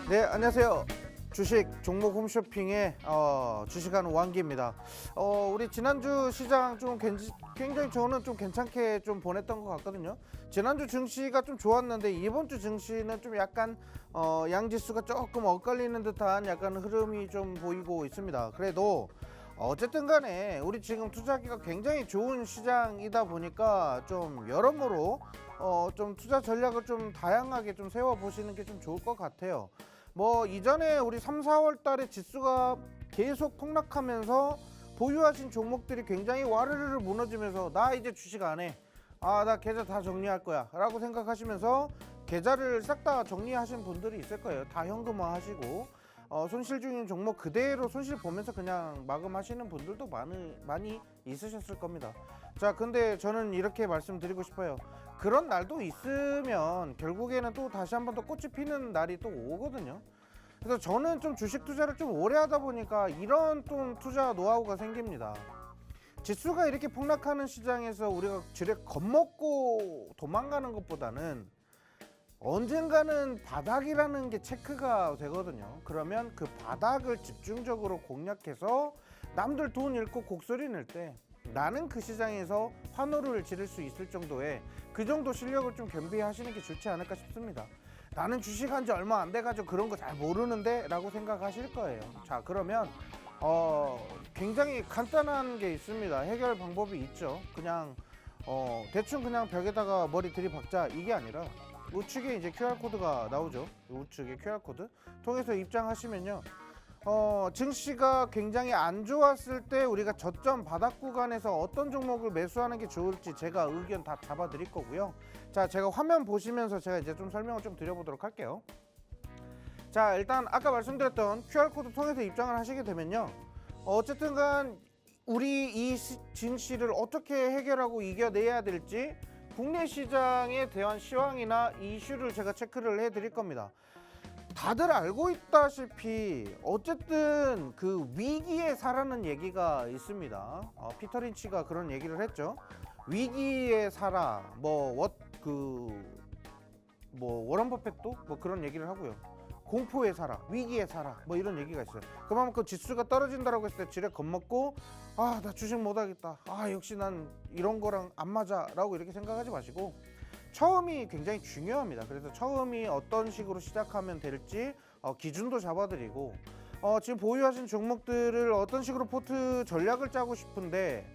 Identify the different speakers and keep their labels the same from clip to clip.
Speaker 1: 네, 안녕하세요. 주식 종목 홈쇼핑의 주식하는 왕기입니다. 우리 지난주 시장 좀 굉장히 저는 좀 괜찮게 좀 보냈던 것 같거든요. 지난주 증시가 좀 좋았는데 이번 주 증시는 좀 약간 양지수가 조금 엇갈리는 듯한 약간 흐름이 좀 보이고 있습니다. 그래도 어쨌든 간에 우리 지금 투자하기가 굉장히 좋은 시장이다 보니까 좀 여러모로 좀 투자 전략을 좀 다양하게 좀 세워 보시는 게 좀 좋을 것 같아요. 뭐 이전에 우리 3, 4월 달에 지수가 계속 폭락하면서 보유하신 종목들이 굉장히 와르르르 무너지면서 나 이제 주식 안 해. 나 계좌 다 정리할 거야 라고 생각하시면서 계좌를 싹 다 정리하신 분들이 있을 거예요. 다 현금화 하시고 손실 중인 종목 그대로 손실 보면서 그냥 마감하시는 분들도 많이 있으셨을 겁니다. 자, 근데 저는 이렇게 말씀드리고 싶어요. 그런 날도 있으면 결국에는 또 다시 한번 더 꽃이 피는 날이 또 오거든요. 그래서 저는 좀 주식 투자를 좀 오래 하다 보니까 이런 좀 투자 노하우가 생깁니다. 지수가 이렇게 폭락하는 시장에서 우리가 지레 겁먹고 도망가는 것보다는 언젠가는 바닥이라는 게 체크가 되거든요. 그러면 그 바닥을 집중적으로 공략해서 남들 돈 잃고 곡소리 낼 때 나는 그 시장에서 환호를 지를 수 있을 정도의 그 정도 실력을 좀 겸비하시는 게 좋지 않을까 싶습니다. 나는 주식한 지 얼마 안 돼가지고 그런 거 잘 모르는데 라고 생각하실 거예요. 자, 그러면 굉장히 간단한 게 있습니다. 해결 방법이 있죠. 그냥 대충 그냥 벽에다가 머리 들이박자 이게 아니라 우측에 이제 QR코드가 나오죠. 우측에 QR코드 통해서 입장하시면요. 증시가 굉장히 안 좋았을 때 우리가 저점 바닥 구간에서 어떤 종목을 매수하는 게 좋을지 제가 의견 다 잡아 드릴 거고요. 자, 제가 화면 보시면서 제가 이제 좀 설명을 좀 드려보도록 할게요. 자, 일단 아까 말씀드렸던 QR코드 통해서 입장을 하시게 되면요. 어쨌든 간 우리 이 증시를 어떻게 해결하고 이겨내야 될지 국내 시장에 대한 시황이나 이슈를 제가 체크를 해 드릴 겁니다. 다들 알고 있다시피 어쨌든 그 위기에 살아는 얘기가 있습니다. 피터 린치가 그런 얘기를 했죠. 위기에 살아. 워런 버핏도 뭐 그런 얘기를 하고요. 공포에 살아, 위기에 살아, 뭐 이런 얘기가 있어요. 그만큼 지수가 떨어진다라고 했을 때 지레 겁먹고 나 주식 못하겠다. 역시 난 이런 거랑 안 맞아라고 이렇게 생각하지 마시고 처음이 굉장히 중요합니다. 그래서 처음이 어떤 식으로 시작하면 될지 기준도 잡아드리고 지금 보유하신 종목들을 어떤 식으로 포트 전략을 짜고 싶은데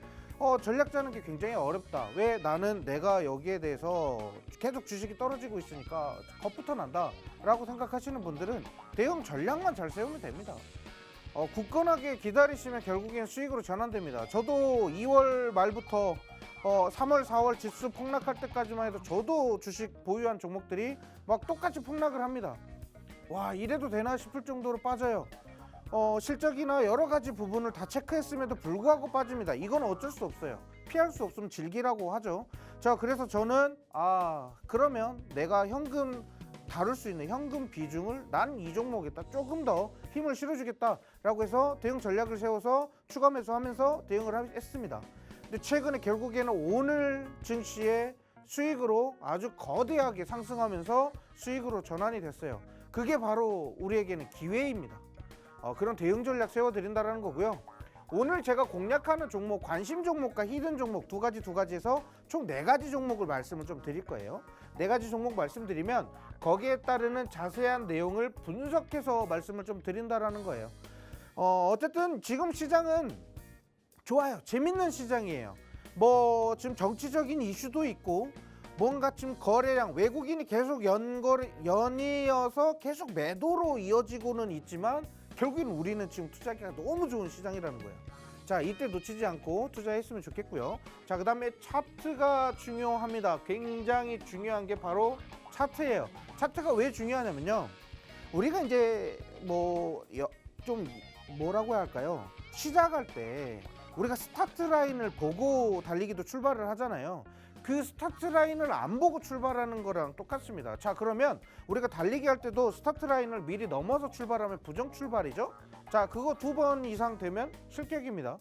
Speaker 1: 전략 짜는 게 굉장히 어렵다. 왜 나는 내가 여기에 대해서 계속 주식이 떨어지고 있으니까 겁부터 난다 라고 생각하시는 분들은 대응 전략만 잘 세우면 됩니다. 굳건하게 기다리시면 결국엔 수익으로 전환됩니다. 저도 2월 말부터 3월 4월 지수 폭락할 때까지만 해도 저도 주식 보유한 종목들이 막 똑같이 폭락을 합니다. 와, 이래도 되나 싶을 정도로 빠져요. 실적이나 여러 가지 부분을 다 체크했음에도 불구하고 빠집니다. 이건 어쩔 수 없어요. 피할 수 없으면 즐기라고 하죠. 자, 그래서 저는 그러면 내가 현금 다룰 수 있는 현금 비중을 난 이 종목에다 조금 더 힘을 실어주겠다 라고 해서 대응 전략을 세워서 추가 매수하면서 대응을 했습니다. 근데 최근에 결국에는 오늘 증시의 수익으로 아주 거대하게 상승하면서 수익으로 전환이 됐어요. 그게 바로 우리에게는 기회입니다. 그런 대응 전략 세워드린다는 거고요. 오늘 제가 공략하는 종목, 관심 종목과 히든 종목 두 가지에서 총 4가지 종목을 말씀을 좀 드릴 거예요. 4가지 종목 말씀드리면 거기에 따르는 자세한 내용을 분석해서 말씀을 좀 드린다라는 거예요. 어쨌든 지금 시장은 좋아요. 재밌는 시장이에요. 지금 정치적인 이슈도 있고 뭔가 지금 거래량 외국인이 계속 연이어서 계속 매도로 이어지고는 있지만 결국엔 우리는 지금 투자하기가 너무 좋은 시장이라는 거예요. 자, 이때 놓치지 않고 투자했으면 좋겠고요. 자, 그 다음에 차트가 중요합니다. 굉장히 중요한 게 바로 차트예요. 차트가 왜 중요하냐면요. 우리가 이제 좀 뭐라고 해야 할까요? 시작할 때 우리가 스타트 라인을 보고 달리기도 출발을 하잖아요. 그 스타트 라인을 안 보고 출발하는 거랑 똑같습니다. 자, 그러면 우리가 달리기 할 때도 스타트 라인을 미리 넘어서 출발하면 부정 출발이죠. 자, 그거 2번 이상 되면 실격입니다.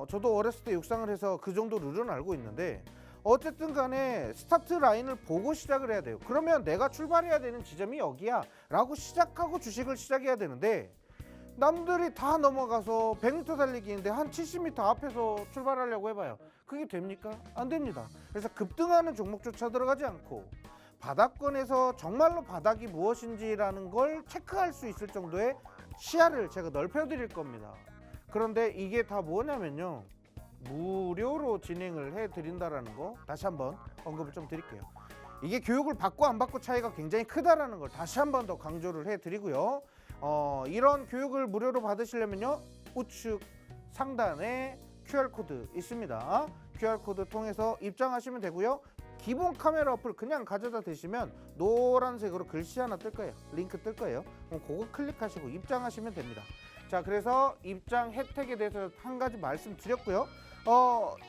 Speaker 1: 저도 어렸을 때 육상을 해서 그 정도 룰은 알고 있는데 어쨌든 간에 스타트 라인을 보고 시작을 해야 돼요. 그러면 내가 출발해야 되는 지점이 여기야 라고 시작하고 주식을 시작해야 되는데, 남들이 다 넘어가서 100m 달리기인데 한 70m 앞에서 출발하려고 해봐요. 그게 됩니까? 안 됩니다. 그래서 급등하는 종목조차 들어가지 않고 바닥권에서 정말로 바닥이 무엇인지라는 걸 체크할 수 있을 정도의 시야를 제가 넓혀드릴 겁니다. 그런데 이게 다 뭐냐면요, 무료로 진행을 해드린다라는 거 다시 한번 언급을 좀 드릴게요. 이게 교육을 받고 안 받고 차이가 굉장히 크다라는 걸 다시 한번 더 강조를 해드리고요. 이런 교육을 무료로 받으시려면요, 우측 상단에 QR코드 있습니다. QR코드 통해서 입장하시면 되고요. 기본 카메라 어플 그냥 가져다 대시면 노란색으로 글씨 하나 뜰 거예요. 링크 뜰 거예요. 그럼 그거 클릭하시고 입장하시면 됩니다. 자, 그래서 입장 혜택에 대해서 한 가지 말씀드렸고요.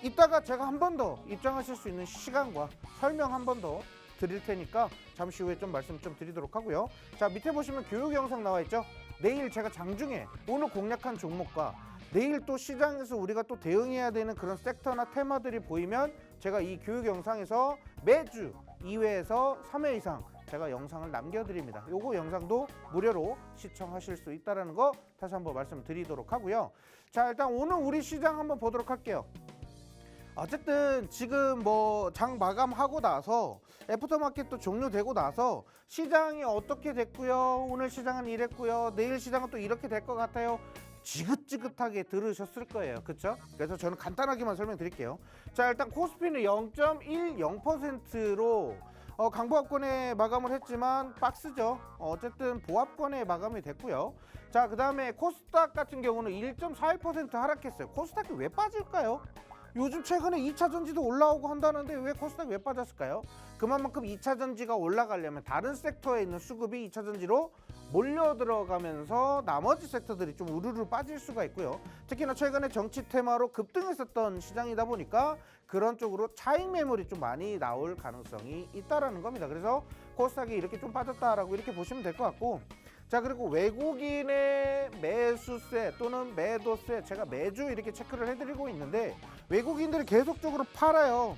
Speaker 1: 이따가 제가 한 번 더 입장하실 수 있는 시간과 설명 한 번 더 드릴 테니까 잠시 후에 좀 말씀 좀 드리도록 하고요. 자, 밑에 보시면 교육 영상 나와 있죠. 내일 제가 장중에 오늘 공략한 종목과 내일 또 시장에서 우리가 또 대응해야 되는 그런 섹터나 테마들이 보이면 제가 이 교육 영상에서 매주 2회에서 3회 이상 제가 영상을 남겨드립니다. 요거 영상도 무료로 시청하실 수 있다는 거 다시 한번 말씀드리도록 하고요. 자, 일단 오늘 우리 시장 한번 보도록 할게요. 어쨌든 지금 뭐 장 마감하고 나서 애프터마켓도 종료되고 나서 시장이 어떻게 됐고요, 오늘 시장은 이랬고요, 내일 시장은 또 이렇게 될 것 같아요, 지긋지긋하게 들으셨을 거예요. 그렇죠? 그래서 저는 간단하게만 설명드릴게요. 자, 일단 코스피는 0.10%로 강보합권에 마감을 했지만 박스죠. 어쨌든 보합권에 마감이 됐고요. 자, 그 다음에 코스닥 같은 경우는 1.41% 하락했어요. 코스닥이 왜 빠질까요? 요즘 최근에 2차 전지도 올라오고 한다는데 왜 코스닥이 왜 빠졌을까요? 그만큼 2차 전지가 올라가려면 다른 섹터에 있는 수급이 2차 전지로 몰려 들어가면서 나머지 섹터들이 좀 우르르 빠질 수가 있고요. 특히나 최근에 정치 테마로 급등했었던 시장이다 보니까 그런 쪽으로 차익 매물이 좀 많이 나올 가능성이 있다라는 겁니다. 그래서 코스닥이 이렇게 좀 빠졌다라고 이렇게 보시면 될 것 같고, 자, 그리고 외국인의 매수세 또는 매도세 제가 매주 이렇게 체크를 해드리고 있는데 외국인들이 계속적으로 팔아요.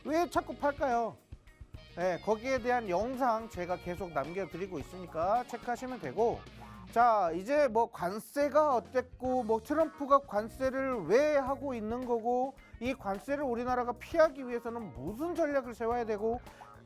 Speaker 1: 왜 자꾸 팔까요? 네, 거기에 대한 영상 제가 계속 남겨드리고 있으니까 체크하시면 되고, 자, 이제 뭐 관세가 어땠고 뭐 트럼프가 관세를 왜 하고 있는 거고 이 관세를 우리나라가 피하기 위해서는 무슨 전략을 세워야 되고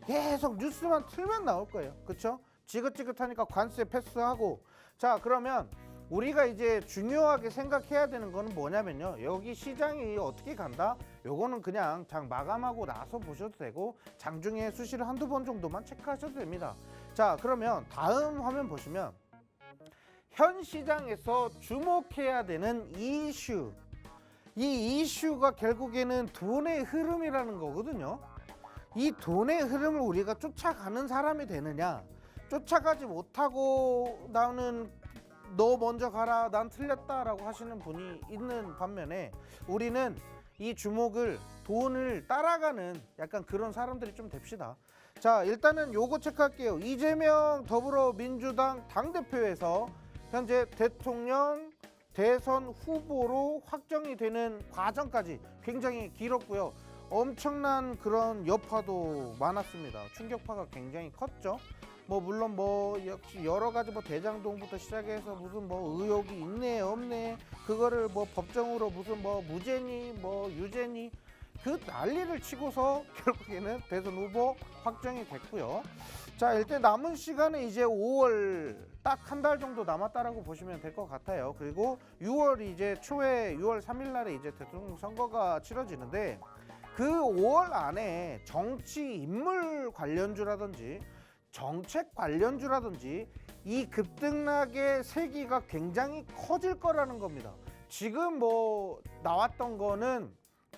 Speaker 1: 계속 뉴스만 틀면 나올 거예요. 그렇죠? 지긋지긋하니까 관세 패스하고. 자, 그러면 우리가 이제 중요하게 생각해야 되는 거는 뭐냐면요, 여기 시장이 어떻게 간다? 요거는 그냥 장 마감하고 나서 보셔도 되고 장중에 수시를 한두 번 정도만 체크하셔도 됩니다. 자, 그러면 다음 화면 보시면 현 시장에서 주목해야 되는 이슈, 이 이슈가 결국에는 돈의 흐름이라는 거거든요. 이 돈의 흐름을 우리가 쫓아가는 사람이 되느냐, 쫓아가지 못하고 나는 너 먼저 가라, 난 틀렸다라고 하시는 분이 있는 반면에 우리는 이 주목을, 돈을 따라가는 약간 그런 사람들이 좀 됩시다. 자, 일단은 요거 체크할게요. 이재명 더불어민주당 당대표에서 현재 대통령 대선 후보로 확정이 되는 과정까지 굉장히 길었고요. 엄청난 그런 여파도 많았습니다. 충격파가 굉장히 컸죠. 뭐 물론 뭐 역시 여러 가지 뭐 대장동부터 시작해서 무슨 뭐 의혹이 있네 없네, 그거를 뭐 법정으로 무슨 뭐 무죄니 뭐 유죄니 그 난리를 치고서 결국에는 대선 후보 확정이 됐고요. 자, 일단 남은 시간은 이제 5월 딱 한 달 정도 남았다라고 보시면 될 것 같아요. 그리고 6월 이제 초에 6월 3일 날에 이제 대통령 선거가 치러지는데 그 5월 안에 정치 인물 관련주라든지 정책 관련주라든지 이 급등락의 세기가 굉장히 커질 거라는 겁니다. 지금 뭐 나왔던 거는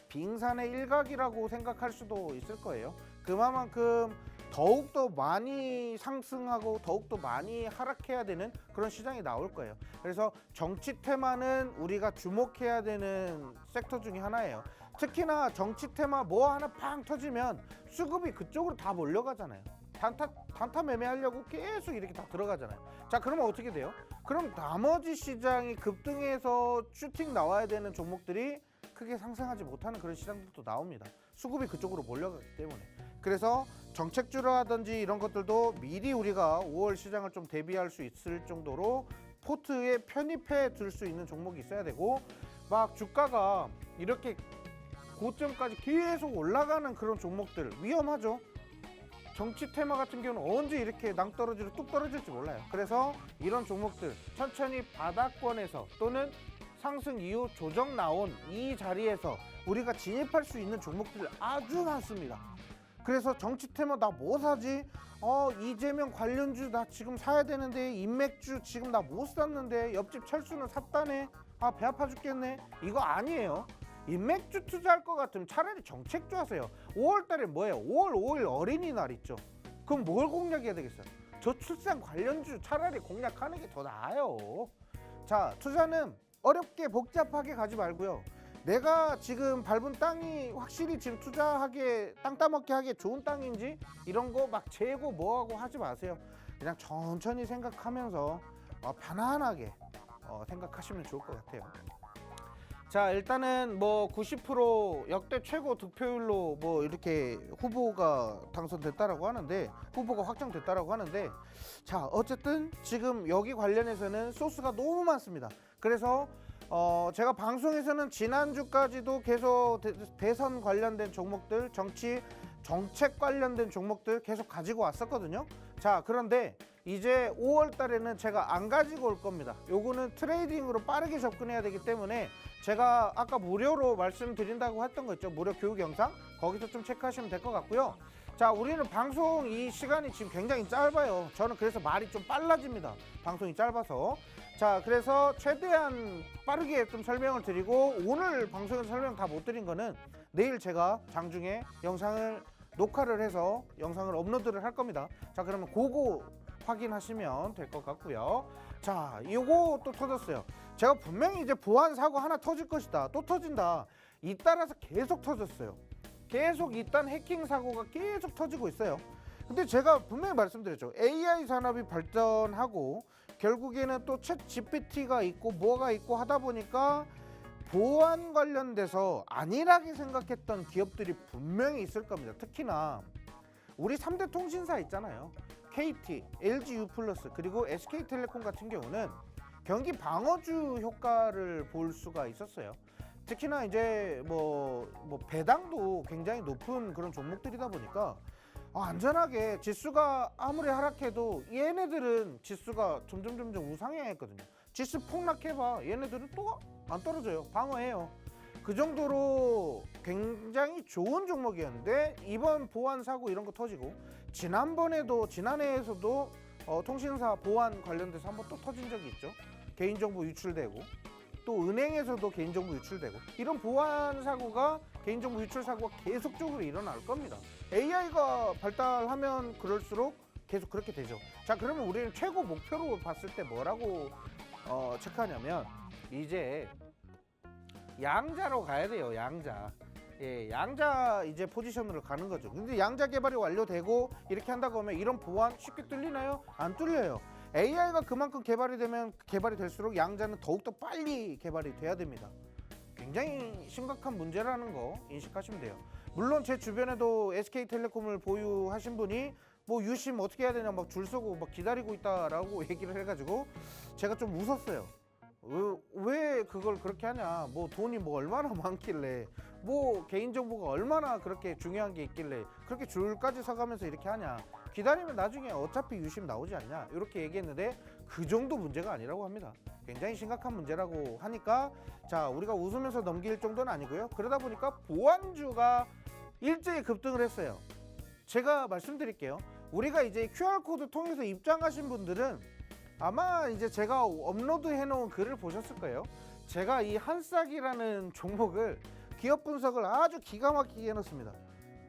Speaker 1: 빙산의 일각이라고 생각할 수도 있을 거예요. 그만큼 더욱더 많이 상승하고 더욱더 많이 하락해야 되는 그런 시장이 나올 거예요. 그래서 정치 테마는 우리가 주목해야 되는 섹터 중에 하나예요. 특히나 정치 테마 뭐 하나 팡 터지면 수급이 그쪽으로 다 몰려가잖아요. 단타 매매하려고 계속 이렇게 다 들어가잖아요. 자, 그러면 어떻게 돼요? 그럼 나머지 시장이 급등해서 슈팅 나와야 되는 종목들이 크게 상승하지 못하는 그런 시장들도 나옵니다. 수급이 그쪽으로 몰려가기 때문에. 그래서 정책주라든지 이런 것들도 미리 우리가 5월 시장을 좀 대비할 수 있을 정도로 포트에 편입해 둘 수 있는 종목이 있어야 되고, 막 주가가 이렇게 고점까지 계속 올라가는 그런 종목들 위험하죠. 정치 테마 같은 경우는 언제 이렇게 낭떠러지로 뚝 떨어질지 몰라요. 그래서 이런 종목들 천천히 바닥권에서 또는 상승 이후 조정 나온 이 자리에서 우리가 진입할 수 있는 종목들 아주 많습니다. 그래서 정치 테마 나 뭐 사지? 이재명 관련주 나 지금 사야 되는데, 인맥주 지금 나 못 샀는데, 옆집 철수는 샀다네. 아, 배 아파 죽겠네. 이거 아니에요. 인맥주 투자할 것 같으면 차라리 정책주 하세요. 5월 달에 뭐예요? 5월 5일 어린이날 있죠. 그럼 뭘 공략해야 되겠어요? 저출산 관련주 차라리 공략하는 게 더 나아요. 자, 투자는 어렵게 복잡하게 가지 말고요. 내가 지금 밟은 땅이 확실히 지금 투자하기에 땅 따먹게 하기에 좋은 땅인지 이런 거 막 재고 뭐하고 하지 마세요. 그냥 천천히 생각하면서 편안하게 생각하시면 좋을 것 같아요. 자, 일단은 뭐 90% 역대 최고 득표율로 뭐 이렇게 후보가 당선됐다라고 하는데, 후보가 확정됐다라고 하는데, 자, 어쨌든 지금 여기 관련해서는 소스가 너무 많습니다. 그래서 제가 방송에서는 지난주까지도 계속 대선 관련된 종목들, 정책 관련된 종목들 계속 가지고 왔었거든요. 자, 그런데 이제 5월 달에는 제가 안 가지고 올 겁니다. 요거는 트레이딩으로 빠르게 접근해야 되기 때문에 제가 아까 무료로 말씀드린다고 했던 거 있죠. 무료 교육 영상, 거기서 좀 체크하시면 될 것 같고요. 자, 우리는 방송 이 시간이 지금 굉장히 짧아요. 저는 그래서 말이 좀 빨라집니다. 방송이 짧아서. 자, 그래서 최대한 빠르게 좀 설명을 드리고, 오늘 방송에서 설명 다 못 드린 거는 내일 제가 장중에 영상을 녹화를 해서 영상을 업로드를 할 겁니다. 자, 그러면 그거 확인하시면 될 것 같고요. 자, 이거 또 터졌어요. 제가 분명히 이제 보안 사고 하나 터질 것이다, 또 터진다, 잇따라서 계속 터졌어요. 계속 이딴 해킹 사고가 계속 터지고 있어요. 근데 제가 분명히 말씀드렸죠. AI 산업이 발전하고 결국에는 또 챗 GPT가 있고 뭐가 있고 하다 보니까 보안 관련돼서 안일하게 생각했던 기업들이 분명히 있을 겁니다. 특히나 우리 3대 통신사 있잖아요. KT, LG U+, 그리고 SK텔레콤 같은 경우는 경기 방어주 효과를 볼 수가 있었어요. 특히나 이제 뭐 배당도 굉장히 높은 그런 종목들이다 보니까 안전하게 지수가 아무리 하락해도 얘네들은 지수가 점점 우상향했거든요. 지수 폭락해봐, 얘네들은 또 안 떨어져요. 방어해요. 그 정도로 굉장히 좋은 종목이었는데, 이번 보안 사고 이런 거 터지고, 지난해에서도 통신사 보안 관련돼서 한번 또 터진 적이 있죠. 개인정보 유출되고, 또 은행에서도 개인정보 유출되고, 이런 보안 사고가, 개인정보 유출 사고가 계속적으로 일어날 겁니다. AI가 발달하면 그럴수록 계속 그렇게 되죠. 자, 그러면 우리는 최고 목표로 봤을 때 뭐라고 체크하냐면, 이제 양자로 가야 돼요. 양자. 예, 양자 이제 포지션으로 가는 거죠. 근데 양자 개발이 완료되고 이렇게 한다고 하면 이런 보안 쉽게 뚫리나요? 안 뚫려요. AI가 그만큼 개발이 될수록 양자는 더욱더 빨리 개발이 돼야 됩니다. 굉장히 심각한 문제라는 거 인식하시면 돼요. 물론 제 주변에도 SK텔레콤을 보유하신 분이 뭐 유심 어떻게 해야 되냐 막 줄 서고 막 기다리고 있다라고 얘기를 해가지고 제가 좀 웃었어요. 왜 그걸 그렇게 하냐, 뭐 돈이 뭐 얼마나 많길래, 뭐 개인정보가 얼마나 그렇게 중요한 게 있길래 그렇게 줄까지 서가면서 이렇게 하냐, 기다리면 나중에 어차피 유심 나오지 않냐, 이렇게 얘기했는데 그 정도 문제가 아니라고 합니다. 굉장히 심각한 문제라고 하니까, 자, 우리가 웃으면서 넘길 정도는 아니고요. 그러다 보니까 보안주가 일제히 급등을 했어요. 제가 말씀드릴게요. 우리가 이제 QR코드 통해서 입장하신 분들은 아마 이제 제가 업로드 해놓은 글을 보셨을 거예요. 제가 이 한싹이라는 종목을 기업 분석을 아주 기가 막히게 해놓습니다.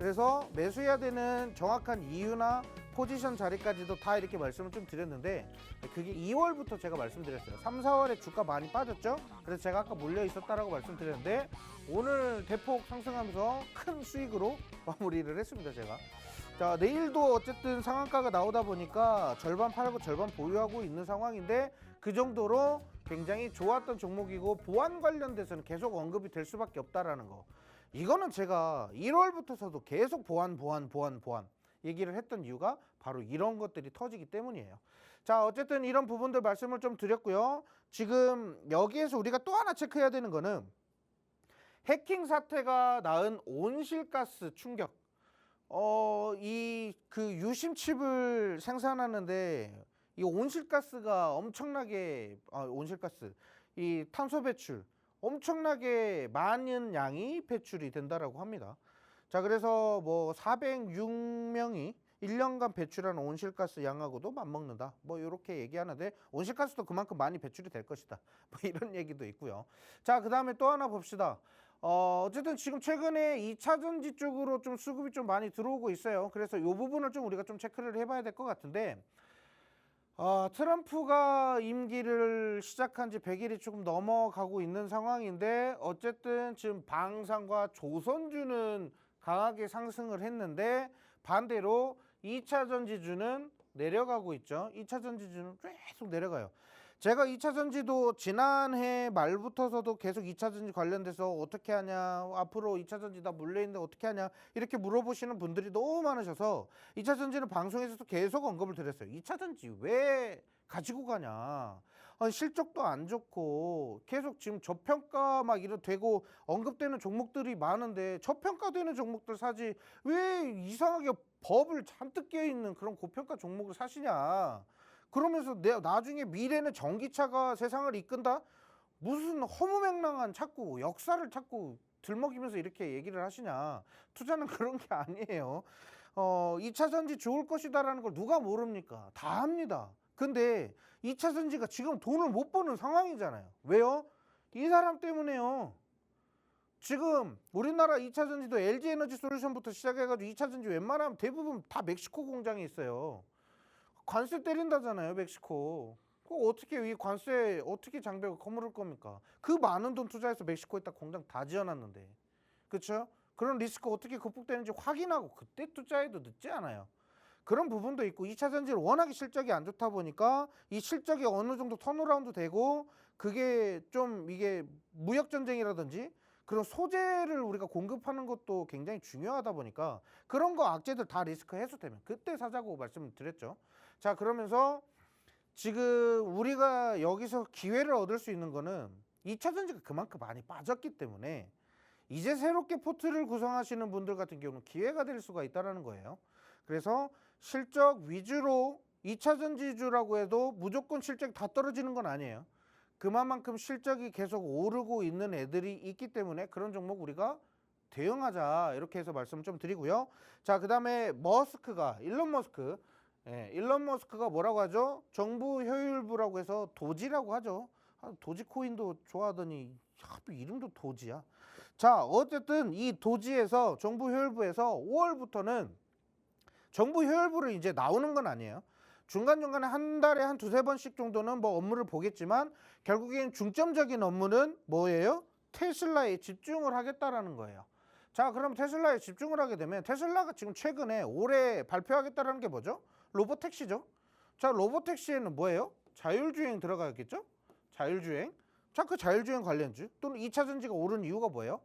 Speaker 1: 그래서 매수해야 되는 정확한 이유나 포지션 자리까지도 다 이렇게 말씀을 좀 드렸는데, 그게 2월부터 제가 말씀드렸어요. 3, 4월에 주가 많이 빠졌죠. 그래서 제가 아까 몰려 있었다라고 말씀드렸는데, 오늘 대폭 상승하면서 큰 수익으로 마무리를 했습니다. 제가 자, 내일도 어쨌든 상한가가 나오다 보니까 절반 팔고 절반 보유하고 있는 상황인데 그 정도로 굉장히 좋았던 종목이고 보안 관련돼서는 계속 언급이 될 수밖에 없다라는 거. 이거는 제가 1월부터서도 계속 보안 얘기를 했던 이유가 바로 이런 것들이 터지기 때문이에요. 자, 어쨌든 이런 부분들 말씀을 좀 드렸고요. 지금 여기에서 우리가 또 하나 체크해야 되는 거는 해킹 사태가 낳은 온실가스 충격. 이 그 유심칩을 생산하는데 이 온실가스가 엄청나게 온실가스 이 탄소 배출 엄청나게 많은 양이 배출이 된다라고 합니다. 자, 그래서 뭐 406명이 1년간 배출한 온실가스 양하고도 맞먹는다. 뭐 이렇게 얘기하는데 온실가스도 그만큼 많이 배출이 될 것이다. 뭐 이런 얘기도 있고요. 자, 그다음에 또 하나 봅시다. 어쨌든 지금 최근에 2차 전지 쪽으로 좀 수급이 좀 많이 들어오고 있어요. 그래서 이 부분을 좀 우리가 좀 체크를 해봐야 될 것 같은데 트럼프가 임기를 시작한 지 100일이 조금 넘어가고 있는 상황인데 어쨌든 지금 방산과 조선주는 강하게 상승을 했는데 반대로 2차 전지주는 내려가고 있죠. 2차 전지주는 계속 내려가요. 제가 2차 전지도 지난해 말부터서도 계속 2차 전지 관련돼서 어떻게 하냐, 앞으로 2차 전지 다 물려있는데 어떻게 하냐 이렇게 물어보시는 분들이 너무 많으셔서 2차 전지는 방송에서도 계속 언급을 드렸어요. 2차 전지 왜 가지고 가냐, 실적도 안 좋고 계속 지금 저평가 막 이런 되고 언급되는 종목들이 많은데 저평가되는 종목들 사지 왜 이상하게 법을 잔뜩 껴있는 그런 고평가 종목을 사시냐. 그러면서 나중에 미래는 전기차가 세상을 이끈다? 무슨 허무맹랑한 자꾸 역사를 자꾸 들먹이면서 이렇게 얘기를 하시냐. 투자는 그런 게 아니에요. 2차 전지 좋을 것이다라는 걸 누가 모릅니까? 다 합니다. 근데 2차 전지가 지금 돈을 못 버는 상황이잖아요. 왜요? 이 사람 때문에요. 지금 우리나라 2차 전지도 LG에너지솔루션부터 시작해가지고 2차 전지 웬만하면 대부분 다 멕시코 공장이 있어요. 관세 때린다잖아요, 멕시코. 어떻게 이 관세 어떻게 장벽을 허물을 겁니까? 그 많은 돈 투자해서 멕시코에 딱 공장 다 지어놨는데, 그렇죠? 그런 리스크 어떻게 극복되는지 확인하고 그때 투자해도 늦지 않아요. 그런 부분도 있고 2차 전지는 워낙에 실적이 안 좋다 보니까 이 실적이 어느 정도 턴어라운드 되고 그게 좀 이게 무역 전쟁이라든지 그런 소재를 우리가 공급하는 것도 굉장히 중요하다 보니까 그런 거 악재들 다 리스크 해소되면 그때 사자고 말씀을 드렸죠. 자, 그러면서 지금 우리가 여기서 기회를 얻을 수 있는 거는 2차 전지가 그만큼 많이 빠졌기 때문에 이제 새롭게 포트를 구성하시는 분들 같은 경우는 기회가 될 수가 있다는 거예요. 그래서 실적 위주로 2차 전지주라고 해도 무조건 실적이 다 떨어지는 건 아니에요. 그만큼 실적이 계속 오르고 있는 애들이 있기 때문에 그런 종목 우리가 대응하자 이렇게 해서 말씀 좀 드리고요. 자, 그 다음에 일론 머스크가 뭐라고 하죠? 정부 효율부라고 해서 도지라고 하죠. 도지코인도 좋아하더니 이름도 도지야. 자, 어쨌든 이 도지에서 정부 효율부에서 5월부터는 정부 효율부를 이제 나오는 건 아니에요. 중간중간에 한 달에 한 두세 번씩 정도는 뭐 업무를 보겠지만 결국엔 중점적인 업무는 뭐예요? 테슬라에 집중을 하겠다라는 거예요. 자, 그럼 테슬라에 집중을 하게 되면 테슬라가 지금 최근에 올해 발표하겠다라는 게 뭐죠? 로보택시죠. 자, 로보택시에는 뭐예요? 자율주행 들어가겠죠? 자율주행. 자, 그 자율주행 관련주 또는 2차 전지가 오른 이유가 뭐예요?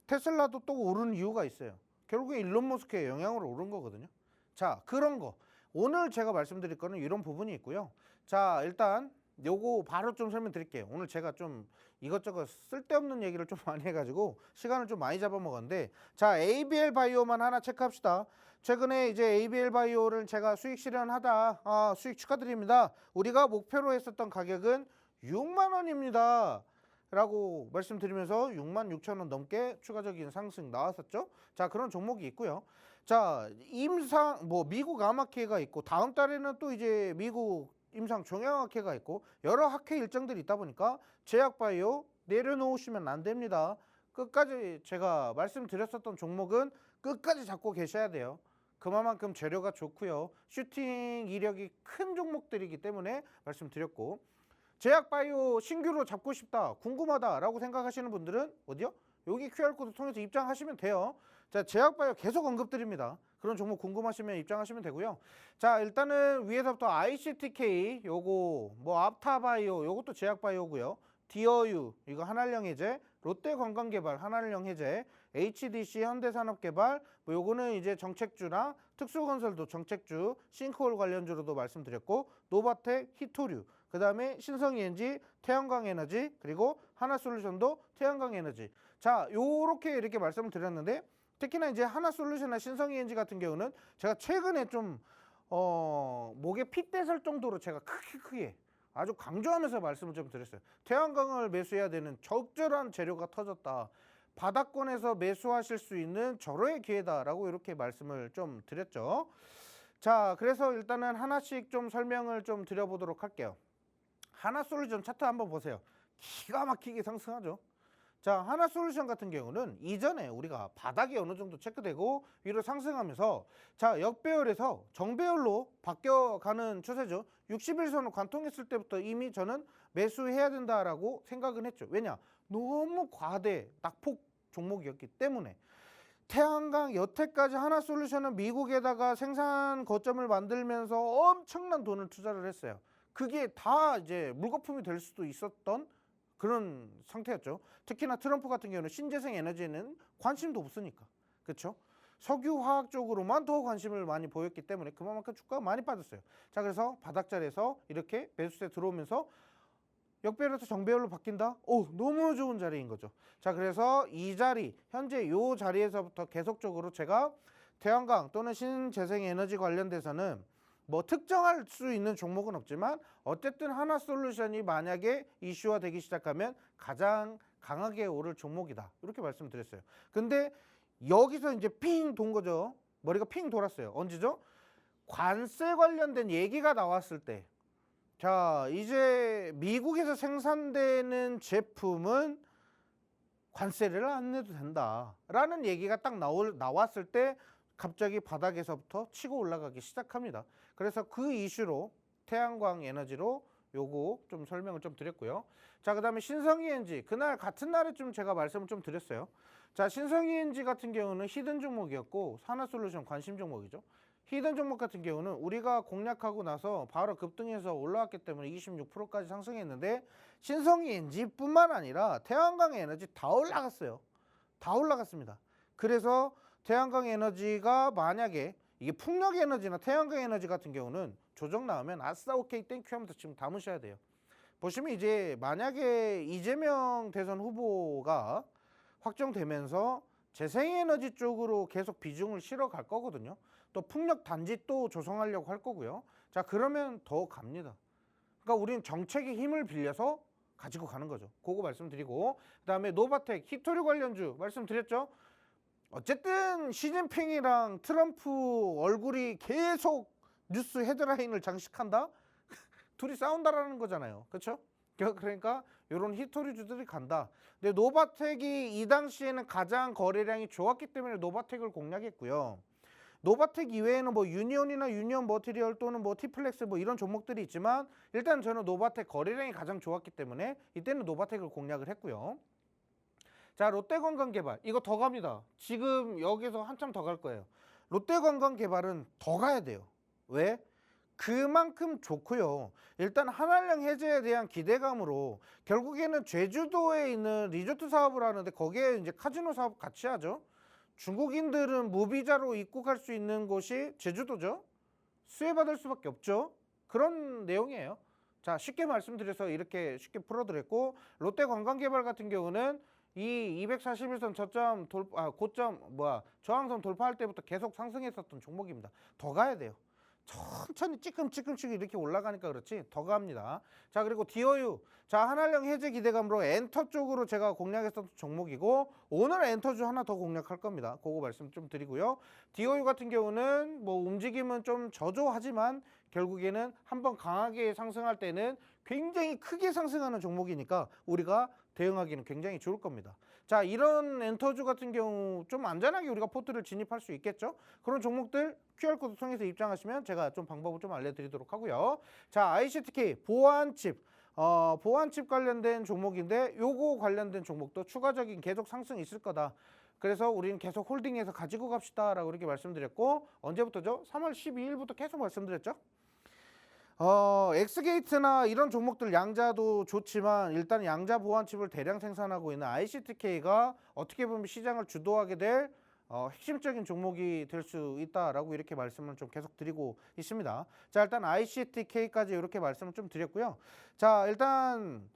Speaker 1: 테슬라도 또 오른 이유가 있어요. 결국에 일론 머스크의 영향으로 오른 거거든요. 자, 그런 거 오늘 제가 말씀드릴 거는 이런 부분이 있고요. 자, 일단 요거 바로 좀 설명드릴게요. 오늘 제가 좀 이것저것 쓸데없는 얘기를 좀 많이 해가지고 시간을 좀 많이 잡아먹었는데, 자, ABL 바이오만 하나 체크합시다. 최근에 이제 ABL 바이오를 제가 수익 실현하다, 수익 축하드립니다. 우리가 목표로 했었던 가격은 6만 원입니다. 라고 말씀드리면서 66,000원 넘게 추가적인 상승 나왔었죠. 자, 그런 종목이 있고요. 자, 미국 암학회가 있고 다음 달에는 또 이제 미국 임상 종양학회가 있고 여러 학회 일정들이 있다 보니까 제약바이오 내려놓으시면 안 됩니다. 끝까지 제가 말씀드렸었던 종목은 끝까지 잡고 계셔야 돼요. 그만큼 재료가 좋고요. 슈팅 이력이 큰 종목들이기 때문에 말씀드렸고, 제약바이오 신규로 잡고 싶다, 궁금하다라고 생각하시는 분들은 어디요? 여기 QR코드 통해서 입장하시면 돼요. 자, 제약바이오 계속 언급드립니다. 그런 종목 궁금하시면 입장하시면 되고요. 자, 일단은 위에서부터 ICTK 요거 뭐 앞타바이오 요것도 제약바이오고요. 디어유 이거 한알령해제, 롯데관광개발 한알령해제, HDC 현대산업개발 뭐 요거는 이제 정책주나 특수건설도 정책주, 싱크홀 관련주로도 말씀드렸고, 노바텍, 히토류, 그 다음에 신성ENG, 태양광에너지, 그리고 하나솔루션도 태양광에너지. 자, 요렇게 이렇게 말씀을 드렸는데, 특히나 이제 하나솔루션이나 신성ENG 같은 경우는 제가 최근에 좀 목에 핏대설 정도로 제가 크게 아주 강조하면서 말씀을 좀 드렸어요. 태양광을 매수해야 되는 적절한 재료가 터졌다. 바닥권에서 매수하실 수 있는 절호의 기회다라고 이렇게 말씀을 좀 드렸죠. 자, 그래서 일단은 하나씩 좀 설명을 좀 드려보도록 할게요. 하나솔루션 차트 한번 보세요. 기가 막히게 상승하죠. 자, 하나솔루션 같은 경우는 이전에 우리가 바닥이 어느 정도 체크되고 위로 상승하면서 자, 역배열에서 정배열로 바뀌어가는 추세죠. 60일선을 관통했을 때부터 이미 저는 매수해야 된다라고 생각은 했죠. 왜냐? 너무 과대 낙폭 종목이었기 때문에. 태양광 여태까지 하나솔루션은 미국에다가 생산 거점을 만들면서 엄청난 돈을 투자를 했어요. 그게 다 이제 물거품이 될 수도 있었던 그런 상태였죠. 특히나 트럼프 같은 경우는 신재생 에너지에는 관심도 없으니까. 그렇죠? 석유화학 쪽으로만 더 관심을 많이 보였기 때문에 그만큼 주가가 많이 빠졌어요. 자, 그래서 바닥자리에서 이렇게 매수세 들어오면서 역배열에서 정배열로 바뀐다? 오, 너무 좋은 자리인 거죠. 자, 그래서 이 자리, 현재 이 자리에서부터 계속적으로 제가 태양광 또는 신재생에너지 관련돼서는 뭐 특정할 수 있는 종목은 없지만 어쨌든 하나솔루션이 만약에 이슈화 되기 시작하면 가장 강하게 오를 종목이다. 이렇게 말씀드렸어요. 근데 여기서 이제 핑 돈 거죠. 머리가 핑 돌았어요. 언제죠? 관세 관련된 얘기가 나왔을 때. 자, 이제 미국에서 생산되는 제품은 관세를 안 내도 된다라는 얘기가 딱 나왔을 때 갑자기 바닥에서부터 치고 올라가기 시작합니다. 그래서 그 이슈로 태양광 에너지로 요거 좀 설명을 좀 드렸고요. 자, 그 다음에 신성ENG 그날 같은 날에 좀 제가 말씀을 좀 드렸어요. 자, 신성ENG 같은 경우는 히든 종목이었고 하나솔루션 관심 종목이죠. 히든 종목 같은 경우는 우리가 공략하고 나서 바로 급등해서 올라왔기 때문에 26%까지 상승했는데 신성ENG뿐만 아니라 태양광 에너지 다 올라갔어요. 다 올라갔습니다. 그래서 태양광 에너지가 만약에 이게 풍력 에너지나 태양광 에너지 같은 경우는 조정 나오면 아싸 오케이 땡큐 하면서 지금 담으셔야 돼요. 보시면 이제 만약에 이재명 대선 후보가 확정되면서 재생에너지 쪽으로 계속 비중을 실어 갈 거거든요. 또 풍력 단지 또 조성하려고 할 거고요. 자, 그러면 더 갑니다. 그러니까 우리는 정책의 힘을 빌려서 가지고 가는 거죠. 그거 말씀드리고, 그다음에 노바텍 히토류 관련주 말씀드렸죠. 어쨌든 시진핑이랑 트럼프 얼굴이 계속 뉴스 헤드라인을 장식한다? 둘이 싸운다라는 거잖아요. 그렇죠? 그러니까 이런 히토류주들이 간다. 근데 노바텍이 이 당시에는 가장 거래량이 좋았기 때문에 노바텍을 공략했고요. 노바텍 이외에는 뭐 유니온이나 유니온 머티리얼 또는 뭐 티플렉스 뭐 이런 종목들이 있지만 일단 저는 노바텍 거래량이 가장 좋았기 때문에 이때는 노바텍을 공략을 했고요. 자, 롯데관광개발 이거 더 갑니다. 지금 여기서 한참 더 갈 거예요. 롯데관광개발은 더 가야 돼요. 왜? 그만큼 좋고요. 일단 한알령 해제에 대한 기대감으로 결국에는 제주도에 있는 리조트 사업을 하는데 거기에 이제 카지노 사업 같이 하죠. 중국인들은 무비자로 입국할 수 있는 곳이 제주도죠. 수혜받을 수밖에 없죠. 그런 내용이에요. 자, 쉽게 말씀드려서 이렇게 쉽게 풀어드렸고, 롯데관광개발 같은 경우는 이 241선 저항선 돌파할 때부터 계속 상승했었던 종목입니다. 더 가야 돼요. 천천히 찌끔찌끔씩 이렇게 올라가니까 그렇지 더 갑니다. 자, 그리고 디어유, 자, 한알령 해제 기대감으로 엔터 쪽으로 제가 공략했었던 종목이고 오늘 엔터주 하나 더 공략할 겁니다. 그거 말씀 좀 드리고요. 디어유 같은 경우는 뭐 움직임은 좀 저조하지만 결국에는 한번 강하게 상승할 때는 굉장히 크게 상승하는 종목이니까 우리가 대응하기는 굉장히 좋을 겁니다. 자, 이런 엔터주 같은 경우 좀 안전하게 우리가 포트를 진입할 수 있겠죠. 그런 종목들 QR코드 통해서 입장하시면 제가 좀 방법을 좀 알려드리도록 하고요. 자, ICTK 보안칩 보안칩 관련된 종목인데 요거 관련된 종목도 추가적인 계속 상승이 있을 거다. 그래서 우리는 계속 홀딩해서 가지고 갑시다라고 이렇게 말씀드렸고, 언제부터죠? 3월 12일부터 계속 말씀드렸죠. 엑스게이트나 이런 종목들 양자도 좋지만 일단 양자 보안칩을 대량 생산하고 있는 ICTK가 어떻게 보면 시장을 주도하게 될 핵심적인 종목이 될 수 있다라고 이렇게 말씀을 좀 계속 드리고 있습니다. 자, 일단 ICTK까지 이렇게 말씀을 좀 드렸고요. 자, 일단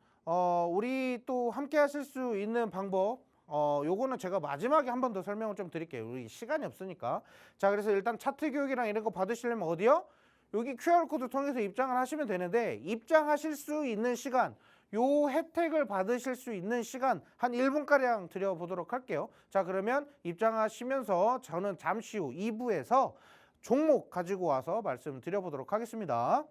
Speaker 1: 우리 또 함께 하실 수 있는 방법, 요거는 제가 마지막에 한 번 더 설명을 좀 드릴게요. 우리 시간이 없으니까. 자, 그래서 일단 차트 교육이랑 이런 거 받으시려면 어디요? 여기 QR코드 통해서 입장을 하시면 되는데, 입장하실 수 있는 시간, 요 혜택을 받으실 수 있는 시간 한 1분가량 드려보도록 할게요. 자, 그러면 입장하시면서 저는 잠시 후 2부에서 종목 가지고 와서 말씀드려보도록 하겠습니다.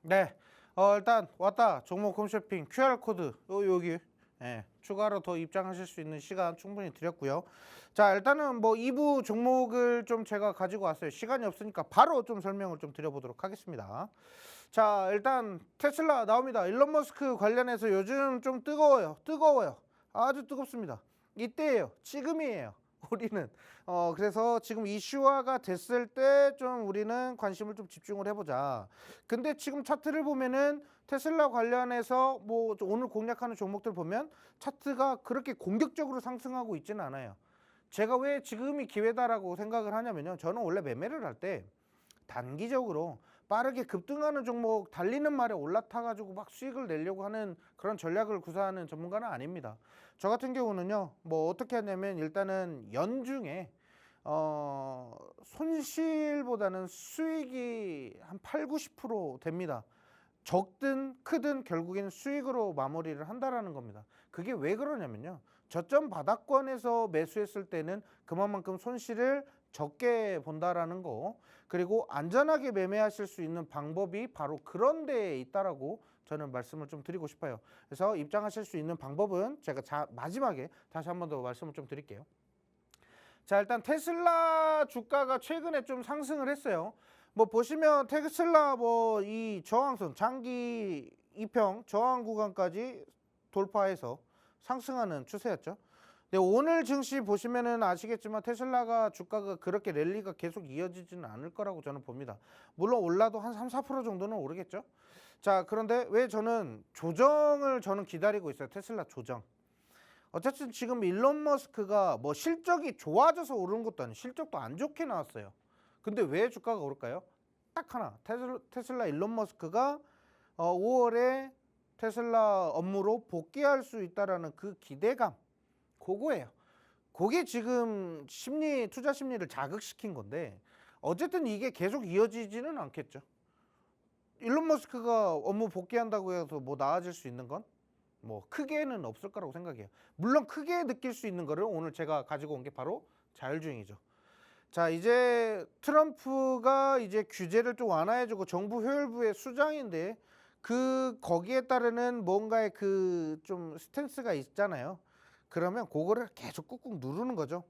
Speaker 1: 네, 일단 왔다. 종목 홈쇼핑 QR코드 여기 추가로 더 입장하실 수 있는 시간 충분히 드렸고요. 자, 일단은 뭐 2부 종목을 좀 제가 가지고 왔어요. 시간이 없으니까 바로 좀 설명을 좀 드려보도록 하겠습니다. 자, 일단 테슬라 나옵니다. 일론 머스크 관련해서 요즘 좀 뜨거워요. 아주 뜨겁습니다. 이때예요. 지금이에요. 우리는 그래서 지금 이슈화가 됐을 때 좀 우리는 관심을 좀 집중을 해보자. 근데 지금 차트를 보면은 테슬라 관련해서 뭐 오늘 공략하는 종목들 보면 차트가 그렇게 공격적으로 상승하고 있지는 않아요. 제가 왜 지금이 기회다라고 생각을 하냐면요, 저는 원래 매매를 할 때 단기적으로 빠르게 급등하는 종목 달리는 말에 올라타가지고 막 수익을 내려고 하는 그런 전략을 구사하는 전문가는 아닙니다. 저 같은 경우는요, 뭐 어떻게 하냐면 일단은 연중에 손실보다는 수익이 한 8, 90% 됩니다. 적든 크든 결국에는 수익으로 마무리를 한다라는 겁니다. 그게 왜 그러냐면요, 저점 바닥권에서 매수했을 때는 그만큼 손실을 적게 본다라는 거, 그리고 안전하게 매매하실 수 있는 방법이 바로 그런 데에 있다라고 저는 말씀을 좀 드리고 싶어요. 그래서 입장하실 수 있는 방법은 제가 마지막에 다시 한 번 더 말씀을 좀 드릴게요. 자, 일단 테슬라 주가가 최근에 좀 상승을 했어요. 뭐 보시면 테슬라 뭐 이 저항선 장기 2평 저항 구간까지 돌파해서 상승하는 추세였죠. 근데 오늘 증시 보시면은 아시겠지만 테슬라가 주가가 그렇게 랠리가 계속 이어지지는 않을 거라고 저는 봅니다. 물론 올라도 한 3, 4% 정도는 오르겠죠. 자, 그런데 왜 저는 조정을 기다리고 있어요. 테슬라 조정. 어쨌든 지금 일론 머스크가 뭐 실적이 좋아져서 오른 것도 아니고 실적도 안 좋게 나왔어요. 근데 왜 주가가 오를까요? 딱 하나, 테슬라 일론 머스크가 5월에 테슬라 업무로 복귀할 수 있다라는 그 기대감, 그거예요. 그게 지금 투자 심리를 자극시킨 건데, 어쨌든 이게 계속 이어지지는 않겠죠. 일론 머스크가 업무 복귀한다고 해서 뭐 나아질 수 있는 건 뭐 크게는 없을 거라고 생각해요. 물론 크게 느낄 수 있는 거를 오늘 제가 가지고 온 게 바로 자율주행이죠. 자, 이제 트럼프가 이제 규제를 좀 완화해주고 정부 효율부의 수장인데 거기에 따르는 뭔가의 그 좀 스탠스가 있잖아요. 그러면 그거를 계속 꾹꾹 누르는 거죠.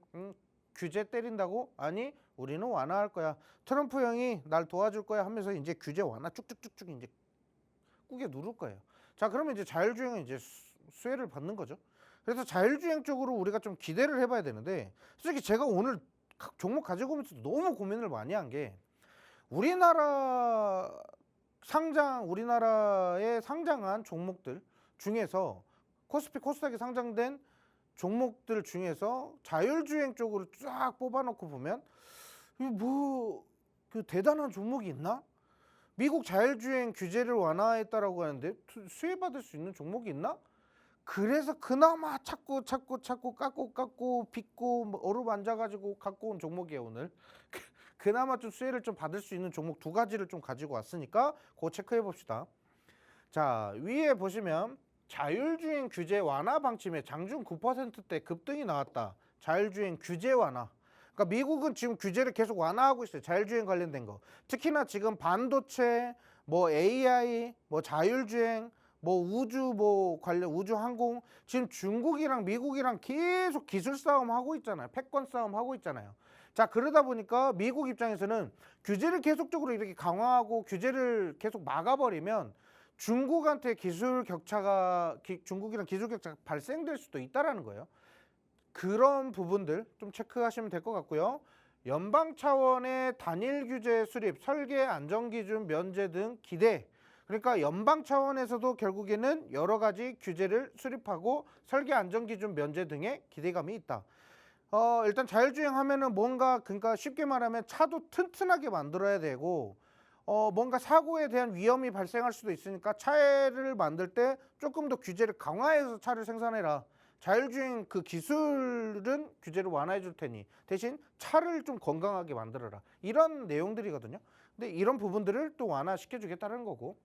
Speaker 1: 규제 때린다고? 아니, 우리는 완화할 거야. 트럼프 형이 날 도와줄 거야 하면서 이제 규제 완화 쭉쭉쭉쭉 이제 꾸겨 누를 거예요. 자, 그러면 이제 자율주행은 이제 수혜를 받는 거죠. 그래서 자율주행 쪽으로 우리가 좀 기대를 해봐야 되는데, 솔직히 제가 오늘 종목 가지고 오면서 너무 고민을 많이 한 게, 우리나라에 상장한 종목들 중에서 코스피 코스닥에 상장된 종목들 중에서 자율주행 쪽으로 쫙 뽑아놓고 보면 그 대단한 종목이 있나? 미국 자율주행 규제를 완화했다라고 하는데 수혜받을 수 있는 종목이 있나? 그래서 그나마 찾고 깎고 빚고 어루만져가지고 갖고 온 종목이에요 오늘. 그나마 좀 수혜를 좀 받을 수 있는 종목 두 가지를 좀 가지고 왔으니까 그거 체크해 봅시다. 자, 위에 보시면 자율주행 규제 완화 방침에 장중 9%대 급등이 나왔다. 자율주행 규제 완화. 그러니까 미국은 지금 규제를 계속 완화하고 있어요. 자율주행 관련된 거. 특히나 지금 반도체, 뭐 AI, 뭐 자율주행, 뭐 우주 관련 우주 항공, 지금 중국이랑 미국이랑 계속 기술 싸움 하고 있잖아요. 패권 싸움 하고 있잖아요. 자, 그러다 보니까 미국 입장에서는 규제를 계속적으로 이렇게 강화하고 규제를 계속 막아버리면 중국이랑 기술 격차가 발생될 수도 있다라는 거예요. 그런 부분들 좀 체크하시면 될 것 같고요. 연방 차원의 단일 규제 수립, 설계 안전 기준 면제 등 기대. 그러니까 연방 차원에서도 결국에는 여러 가지 규제를 수립하고 설계 안전 기준 면제 등의 기대감이 있다. 일단 자율주행 하면은 그러니까 쉽게 말하면 차도 튼튼하게 만들어야 되고, 뭔가 사고에 대한 위험이 발생할 수도 있으니까 차를 만들 때 조금 더 규제를 강화해서 차를 생산해라. 자율주행 그 기술은 규제를 완화해 줄 테니 대신 차를 좀 건강하게 만들어라. 이런 내용들이거든요. 근데 이런 부분들을 또 완화시켜 주겠다는 거고.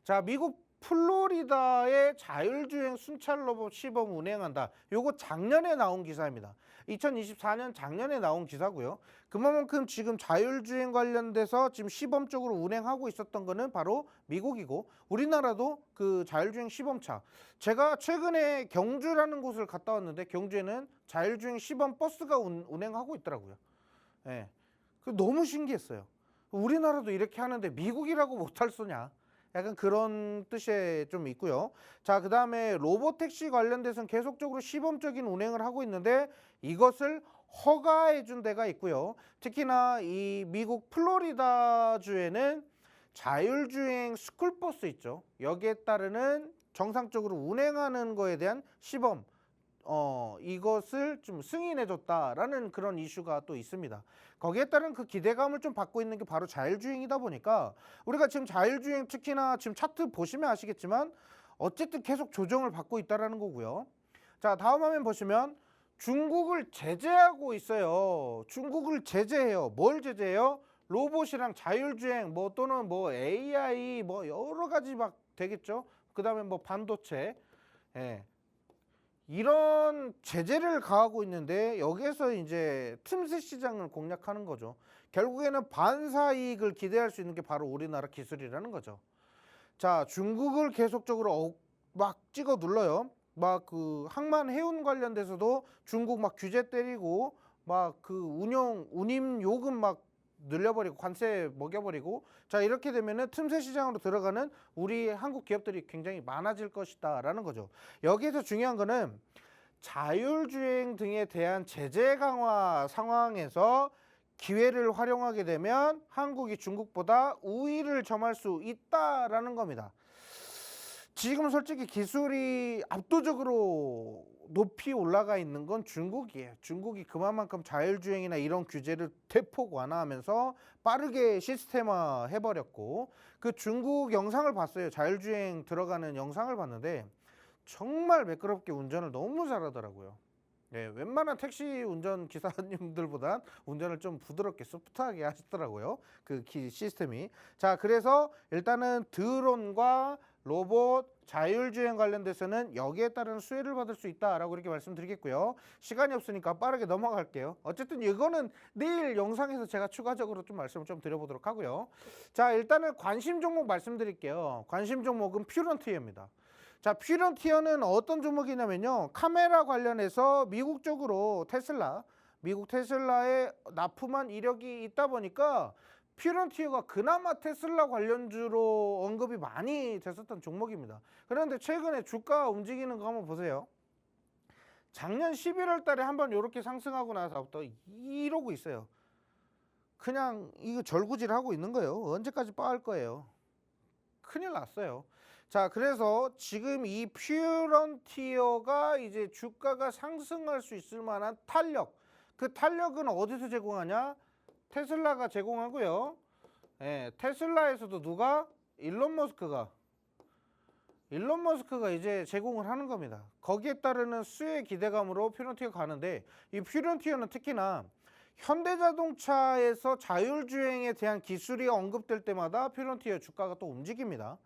Speaker 1: 자, 미국 플로리다의 자율주행 순찰 로봇 시범 운행한다. 요거 작년에 나온 기사입니다. 2024년 작년에 나온 기사고요. 그만큼 지금 자율주행 관련돼서 지금 시범적으로 운행하고 있었던 거는 바로 미국이고, 우리나라도 그 자율주행 시범차, 제가 최근에 경주라는 곳을 갔다 왔는데 경주에는 자율주행 시범 버스가 운행하고 있더라고요. 예. 너무 신기했어요. 우리나라도 이렇게 하는데 미국이라고 못할 소냐? 약간 그런 뜻에 좀 있고요. 자, 그 다음에 로보택시 관련돼서는 계속적으로 시범적인 운행을 하고 있는데 이것을 허가해 준 데가 있고요. 특히나 이 미국 플로리다주에는 자율주행 스쿨버스 있죠. 여기에 따르는 정상적으로 운행하는 거에 대한 시범, 이것을 좀 승인해줬다라는 그런 이슈가 또 있습니다. 거기에 따른 그 기대감을 좀 받고 있는 게 바로 자율주행이다 보니까 우리가 지금 자율주행 특히나 지금 차트 보시면 아시겠지만 어쨌든 계속 조정을 받고 있다라는 거고요. 자, 다음 화면 보시면 중국을 제재하고 있어요. 중국을 제재해요. 뭘 제재해요? 로봇이랑 자율주행 또는 AI 여러 가지 막 되겠죠. 그 다음에 반도체, 예. 이런 제재를 가하고 있는데 여기에서 이제 틈새 시장을 공략하는 거죠. 결국에는 반사 이익을 기대할 수 있는 게 바로 우리나라 기술이라는 거죠. 자, 중국을 계속적으로 막 찍어 눌러요. 그 항만 해운 관련돼서도 중국 규제 때리고 그 운임 요금 늘려버리고 관세 먹여버리고, 자, 이렇게 되면은 틈새 시장으로 들어가는 우리 한국 기업들이 굉장히 많아질 것이다 라는 거죠. 여기에서 중요한 거는 자율주행 등에 대한 제재 강화 상황에서 기회를 활용하게 되면 한국이 중국보다 우위를 점할 수 있다라는 겁니다. 지금 솔직히 기술이 압도적으로 높이 올라가 있는 건 중국이에요. 중국이 그만큼 자율주행이나 이런 규제를 대폭 완화하면서 빠르게 시스템화 해버렸고, 그 중국 영상을 봤어요. 자율주행 들어가는 영상을 봤는데 정말 매끄럽게 운전을 너무 잘하더라고요. 네, 웬만한 택시 운전 기사님들보단 운전을 좀 부드럽게 소프트하게 하시더라고요. 그 시스템이. 자, 그래서 일단은 드론과 로봇, 자율주행 관련돼서는 여기에 따른 수혜를 받을 수 있다라고 이렇게 말씀드리겠고요. 시간이 없으니까 빠르게 넘어갈게요. 어쨌든 이거는 내일 영상에서 제가 추가적으로 좀 말씀을 좀 드려보도록 하고요. 자, 일단은 관심 종목 말씀드릴게요. 관심 종목은 퓨런티어입니다. 자, 퓨런티어는 어떤 종목이냐면요, 카메라 관련해서 미국 쪽으로 테슬라 미국 테슬라에 납품한 이력이 있다 보니까 퓨런티어가 그나마 테슬라 관련주로 언급이 많이 됐었던 종목입니다. 그런데 최근에 주가 움직이는 거 한번 보세요. 작년 11월 달에 한번 이렇게 상승하고 나서부터 이러고 있어요. 그냥 이거 절구질하고 있는 거예요. 언제까지 빠을 거예요. 큰일 났어요. 자, 그래서 지금 이 퓨런티어가 이제 주가가 상승할 수 있을 만한 탄력, 그 탄력은 어디서 제공하냐? 테슬라가 제공하고요. 예, 테슬라에서도 누가? 일론 머스크가 이제 제공을 하는 겁니다. 거기에 따르는 수혜 기대감으로 퓨런티어가 가는데, 이 퓨런티어는 특히나 현대자동차에서 자율주행에 대한 기술이 언급될 때마다 퓨런티어 주가가 또 움직입니다.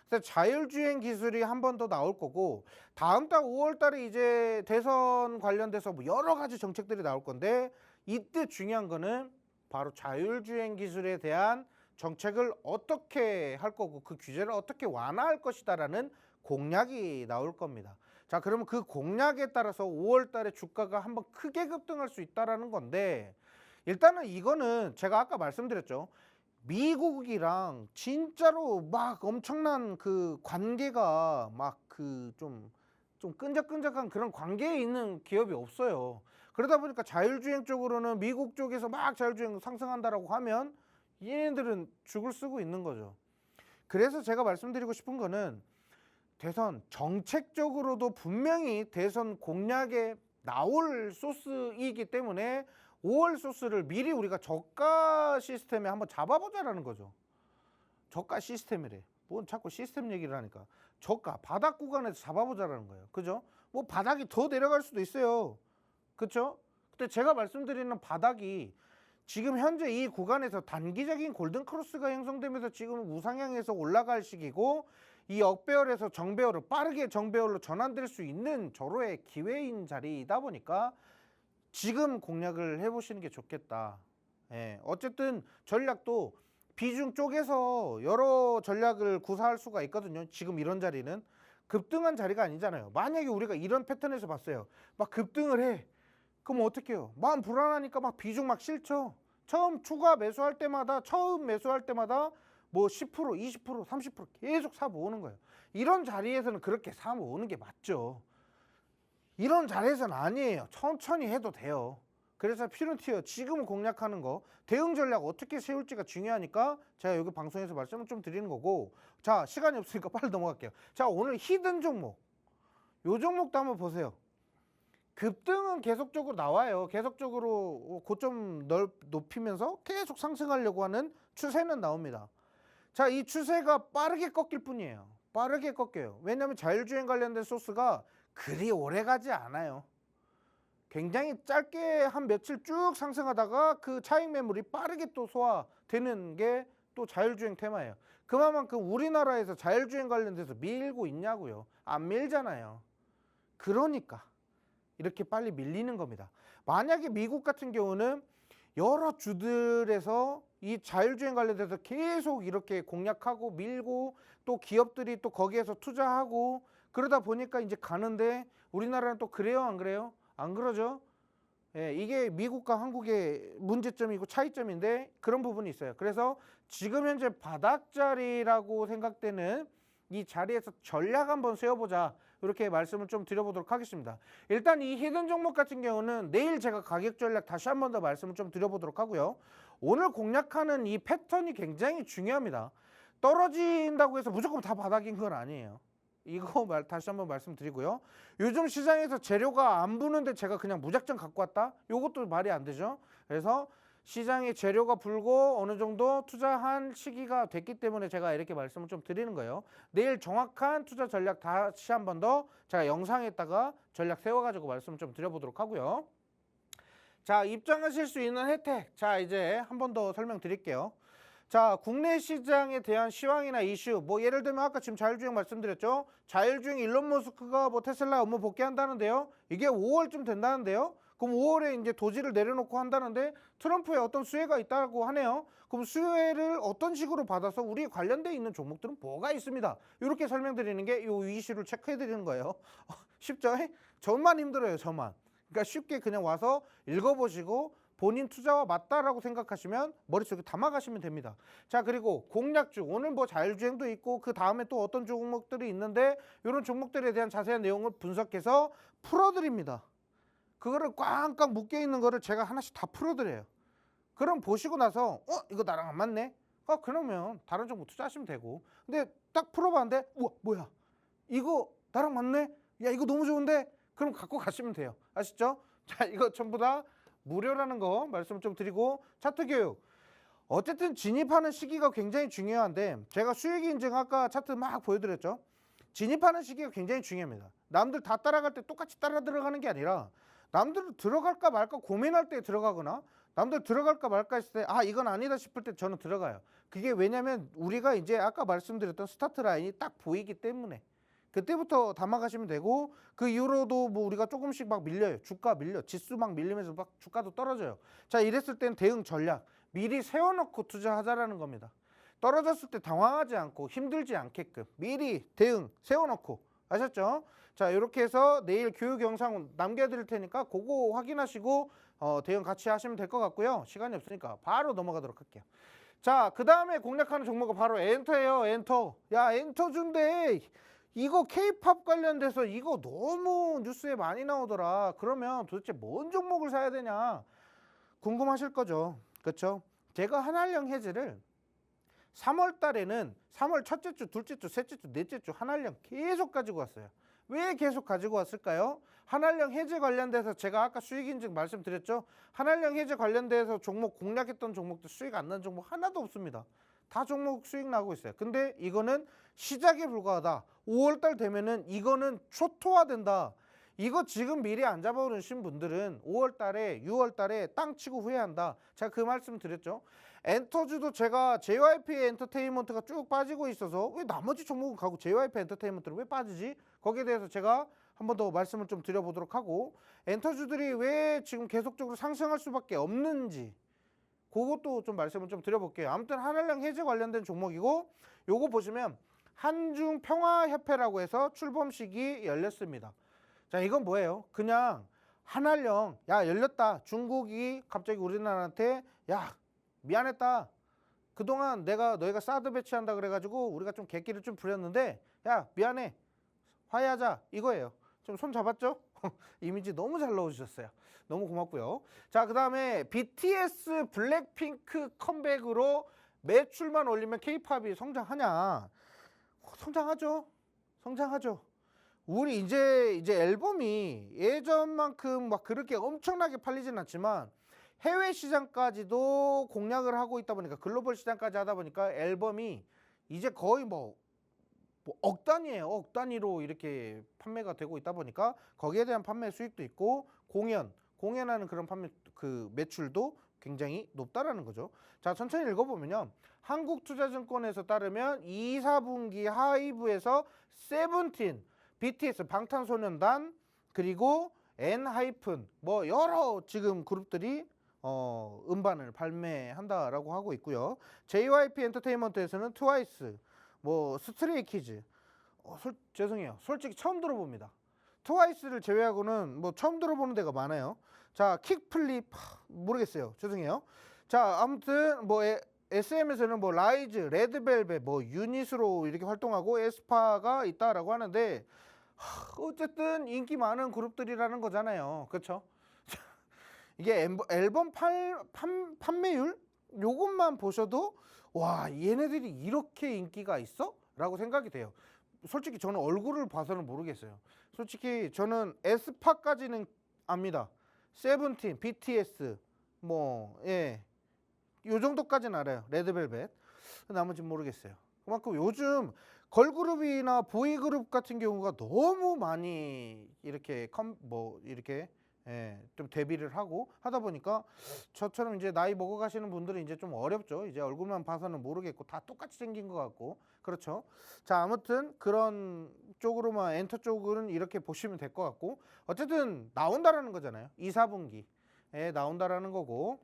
Speaker 1: 그래서 자율주행 기술이 한 번 더 나올 거고, 다음 달 5월 달에 이제 대선 관련돼서 뭐 여러 가지 정책들이 나올 건데, 이때 중요한 거는 바로 자율주행 기술에 대한 정책을 어떻게 할 거고 그 규제를 어떻게 완화할 것이다라는 공약이 나올 겁니다. 자, 그러면 그 공약에 따라서 5월 달에 주가가 한번 크게 급등할 수 있다라는 건데, 일단은 이거는 제가 아까 말씀드렸죠. 미국이랑 진짜로 막 엄청난 그 관계가 막 그 좀 끈적끈적한 그런 관계에 있는 기업이 없어요. 그러다 보니까 자율주행 쪽으로는 미국 쪽에서 막 자율주행 상승한다라고 하면 얘네들은 죽을 쓰고 있는 거죠. 그래서 제가 말씀드리고 싶은 거는 대선 정책적으로도 분명히 대선 공약에 나올 소스이기 때문에 5월 소스를 미리 우리가 저가 시스템에 한번 잡아보자라는 거죠. 저가 시스템이래. 뭔 자꾸 시스템 얘기를 하니까. 저가 바닥 구간에서 잡아보자라는 거예요. 그죠? 뭐 바닥이 더 내려갈 수도 있어요. 그렇죠? 근데 제가 말씀드리는 바닥이 지금 현재 이 구간에서 단기적인 골든 크로스가 형성되면서 지금 우상향해서 올라갈 시기고, 이 역배열에서 정배열로 빠르게 정배열로 전환될 수 있는 절호의 기회인 자리이다 보니까 지금 공략을 해보시는 게 좋겠다. 예, 어쨌든 전략도 비중 쪽에서 여러 전략을 구사할 수가 있거든요. 지금 이런 자리는 급등한 자리가 아니잖아요. 만약에 우리가 이런 패턴에서 봤어요. 막 급등을 해. 그럼 어떻게 해요? 마음 불안하니까 막 비중 막 실죠. 처음 매수할 때마다 뭐 10%, 20%, 30% 계속 사 모으는 거예요. 이런 자리에서는 그렇게 사 모으는 게 맞죠. 이런 자리에서는 아니에요. 천천히 해도 돼요. 그래서 퓨런티어 지금 공략하는 거, 대응 전략 어떻게 세울지가 중요하니까 제가 여기 방송에서 말씀을 좀 드리는 거고, 자, 시간이 없으니까 빨리 넘어갈게요. 자, 오늘 히든 종목, 요 종목도 한번 보세요. 급등은 계속적으로 나와요. 계속적으로 고점 높이면서 계속 상승하려고 하는 추세는 나옵니다. 자, 이 추세가 빠르게 꺾일 뿐이에요. 빠르게 꺾여요. 왜냐하면 자율주행 관련된 소스가 그리 오래 가지 않아요. 굉장히 짧게 한 며칠 쭉 상승하다가 그 차익 매물이 빠르게 또 소화되는 게 또 자율주행 테마예요. 그만큼 우리나라에서 자율주행 관련돼서 밀고 있냐고요. 안 밀잖아요. 그러니까 이렇게 빨리 밀리는 겁니다. 만약에 미국 같은 경우는 여러 주들에서 이 자율주행 관련돼서 계속 이렇게 공략하고 밀고, 또 기업들이 또 거기에서 투자하고 그러다 보니까 이제 가는데, 우리나라는 또 그래요, 안 그래요? 안 그러죠? 예, 이게 미국과 한국의 문제점이고 차이점인데 그런 부분이 있어요. 그래서 지금 현재 바닥자리라고 생각되는 이 자리에서 전략 한번 세워보자, 이렇게 말씀을 좀 드려보도록 하겠습니다. 일단 이 히든 종목 같은 경우는 내일 제가 가격 전략 다시 한 번 더 말씀을 좀 드려보도록 하고요. 오늘 공략하는 이 패턴이 굉장히 중요합니다. 떨어진다고 해서 무조건 다 바닥인 건 아니에요. 이거 다시 한번 말씀드리고요. 요즘 시장에서 재료가 안 부는데 제가 그냥 무작정 갖고 왔다? 이것도 말이 안 되죠. 그래서 시장에 재료가 불고 어느 정도 투자한 시기가 됐기 때문에 제가 이렇게 말씀을 좀 드리는 거예요. 내일 정확한 투자 전략 다시 한 번 더 제가 영상에다가 전략 세워가지고 말씀을 좀 드려보도록 하고요. 자, 입장하실 수 있는 혜택. 자, 이제 한 번 더 설명드릴게요. 자, 국내 시장에 대한 시황이나 이슈, 뭐 예를 들면 아까 지금 자율주행 말씀드렸죠. 자율주행 일론 머스크가 뭐 테슬라 업무 복귀한다는데요. 이게 5월쯤 된다는데요. 그럼 5월에 이제 도지를 내려놓고 한다는데 트럼프의 어떤 수혜가 있다고 하네요. 그럼 수혜를 어떤 식으로 받아서 우리 관련돼 있는 종목들은 뭐가 있습니다. 이렇게 설명드리는 게 이 이슈를 체크해 드리는 거예요. 쉽죠? 저만 힘들어요, 저만. 그러니까 쉽게 그냥 와서 읽어보시고 본인 투자와 맞다라고 생각하시면 머릿속에 담아가시면 됩니다. 자, 그리고 공략주, 오늘 뭐 자율주행도 있고 그 다음에 또 어떤 종목들이 있는데 이런 종목들에 대한 자세한 내용을 분석해서 풀어드립니다. 그거를 꽝꽝 묶여있는 거를 제가 하나씩 다 풀어드려요. 그럼 보시고 나서 이거 나랑 안 맞네? 그러면 다른 종목 투자하시면 되고. 근데 딱 풀어봤는데 우와 뭐야 이거 나랑 맞네? 야 이거 너무 좋은데? 그럼 갖고 가시면 돼요. 아시죠? 자, 이거 전부 다 무료라는 거 말씀 좀 드리고, 차트 교육 어쨌든 진입하는 시기가 굉장히 중요한데, 제가 수익 인증 아까 차트 막 보여드렸죠. 진입하는 시기가 굉장히 중요합니다. 남들 다 따라갈 때 똑같이 따라 들어가는 게 아니라 남들 들어갈까 말까 고민할 때 들어가거나 남들 들어갈까 말까 했을 때 이건 아니다 싶을 때 저는 들어가요. 그게 왜냐면 우리가 이제 아까 말씀드렸던 스타트 라인이 딱 보이기 때문에 그때부터 담아가시면 되고, 그 이후로도 뭐 우리가 조금씩 막 밀려요. 주가 밀려, 지수 막 밀리면서 막 주가도 떨어져요. 자, 이랬을 땐 대응 전략 미리 세워놓고 투자하자라는 겁니다. 떨어졌을 때 당황하지 않고 힘들지 않게끔 미리 대응 세워놓고. 아셨죠? 자, 이렇게 해서 내일 교육 영상 남겨드릴 테니까 그거 확인하시고 대응 같이 하시면 될 것 같고요. 시간이 없으니까 바로 넘어가도록 할게요. 자, 그 다음에 공략하는 종목은 바로 엔터예요. 엔터. 야, 엔터 준대. 이거 K-팝 관련돼서 이거 너무 뉴스에 많이 나오더라. 그러면 도대체 뭔 종목을 사야 되냐 궁금하실 거죠. 그렇죠? 제가 한알령 해지를 3월 달에는 3월 첫째 주, 둘째 주, 셋째 주, 넷째 주 한알령 계속 가지고 왔어요. 왜 계속 가지고 왔을까요? 한알령 해지 관련돼서 제가 아까 수익인증 말씀드렸죠. 한알령 해지 관련돼서 종목 공략했던 종목도 수익 안 난 종목 하나도 없습니다. 다 종목 수익 나고 있어요. 근데 이거는 시작에 불과하다. 5월달 되면은 이거는 초토화된다. 이거 지금 미리 안 잡아오신 분들은 5월달에 6월달에 땅 치고 후회한다. 제가 그 말씀 드렸죠. 엔터주도 제가 JYP 엔터테인먼트가 쭉 빠지고 있어서 왜 나머지 종목은 가고 JYP 엔터테인먼트는 왜 빠지지? 거기에 대해서 제가 한 번 더 말씀을 좀 드려보도록 하고, 엔터주들이 왜 지금 계속적으로 상승할 수밖에 없는지 그것도 좀 말씀을 좀 드려볼게요. 아무튼 한알령 해지 관련된 종목이고, 요거 보시면 한중평화협회라고 해서 출범식이 열렸습니다. 자, 이건 뭐예요? 그냥 한알령 열렸다. 중국이 갑자기 우리나라한테 미안했다. 그동안 너희가 사드 배치한다 그래가지고 우리가 좀 객기를 좀 부렸는데 미안해. 화해하자. 이거예요. 좀 손 잡았죠? 이미지 너무 잘 넣어주셨어요. 너무 고맙고요. 자, 그 다음에 BTS 블랙핑크 컴백으로 매출만 올리면 K-팝이 성장하냐? 성장하죠. 성장하죠. 우리 이제 앨범이 예전만큼 막 그렇게 엄청나게 팔리진 않지만 해외 시장까지도 공략을 하고 있다 보니까, 글로벌 시장까지 하다 보니까 앨범이 이제 거의 억 단위예요. 억 단위로 이렇게 판매가 되고 있다 보니까 거기에 대한 판매 수익도 있고, 공연하는 그런 판매 매출도 굉장히 높다라는 거죠. 자, 천천히 읽어보면요. 한국투자증권에서 따르면 2, 4분기 하이브에서 세븐틴, BTS 방탄소년단, 그리고 엔하이픈 여러 지금 그룹들이 음반을 발매한다라고 하고 있고요. JYP 엔터테인먼트에서는 트와이스, 스트레이키즈, 죄송해요. 솔직히 처음 들어봅니다. 트와이스를 제외하고는 처음 들어보는 데가 많아요. 자, 킥플립 모르겠어요. 죄송해요. 자, 아무튼 SM에서는 라이즈, 레드벨벳, 유닛으로 이렇게 활동하고 에스파가 있다라고 하는데, 어쨌든 인기 많은 그룹들이라는 거잖아요. 그렇죠? 이게 앨범 판매율 요것만 보셔도 와, 얘네들이 이렇게 인기가 있어? 라고 생각이 돼요. 솔직히 저는 얼굴을 봐서는 모르겠어요. 솔직히 저는 에스파까지는 압니다. 세븐틴, BTS 요 정도까지는 알아요. 레드벨벳. 나머지는 모르겠어요. 그만큼 요즘 걸그룹이나 보이그룹 같은 경우가 너무 많이 이렇게 좀 데뷔를 하고 하다 보니까 저처럼 이제 나이 먹어가시는 분들은 이제 좀 어렵죠. 이제 얼굴만 봐서는 모르겠고 다 똑같이 생긴 것 같고. 그렇죠. 자, 아무튼 그런 쪽으로만 엔터 쪽은 이렇게 보시면 될 것 같고, 어쨌든 나온다라는 거잖아요. 2, 4분기에 나온다라는 거고,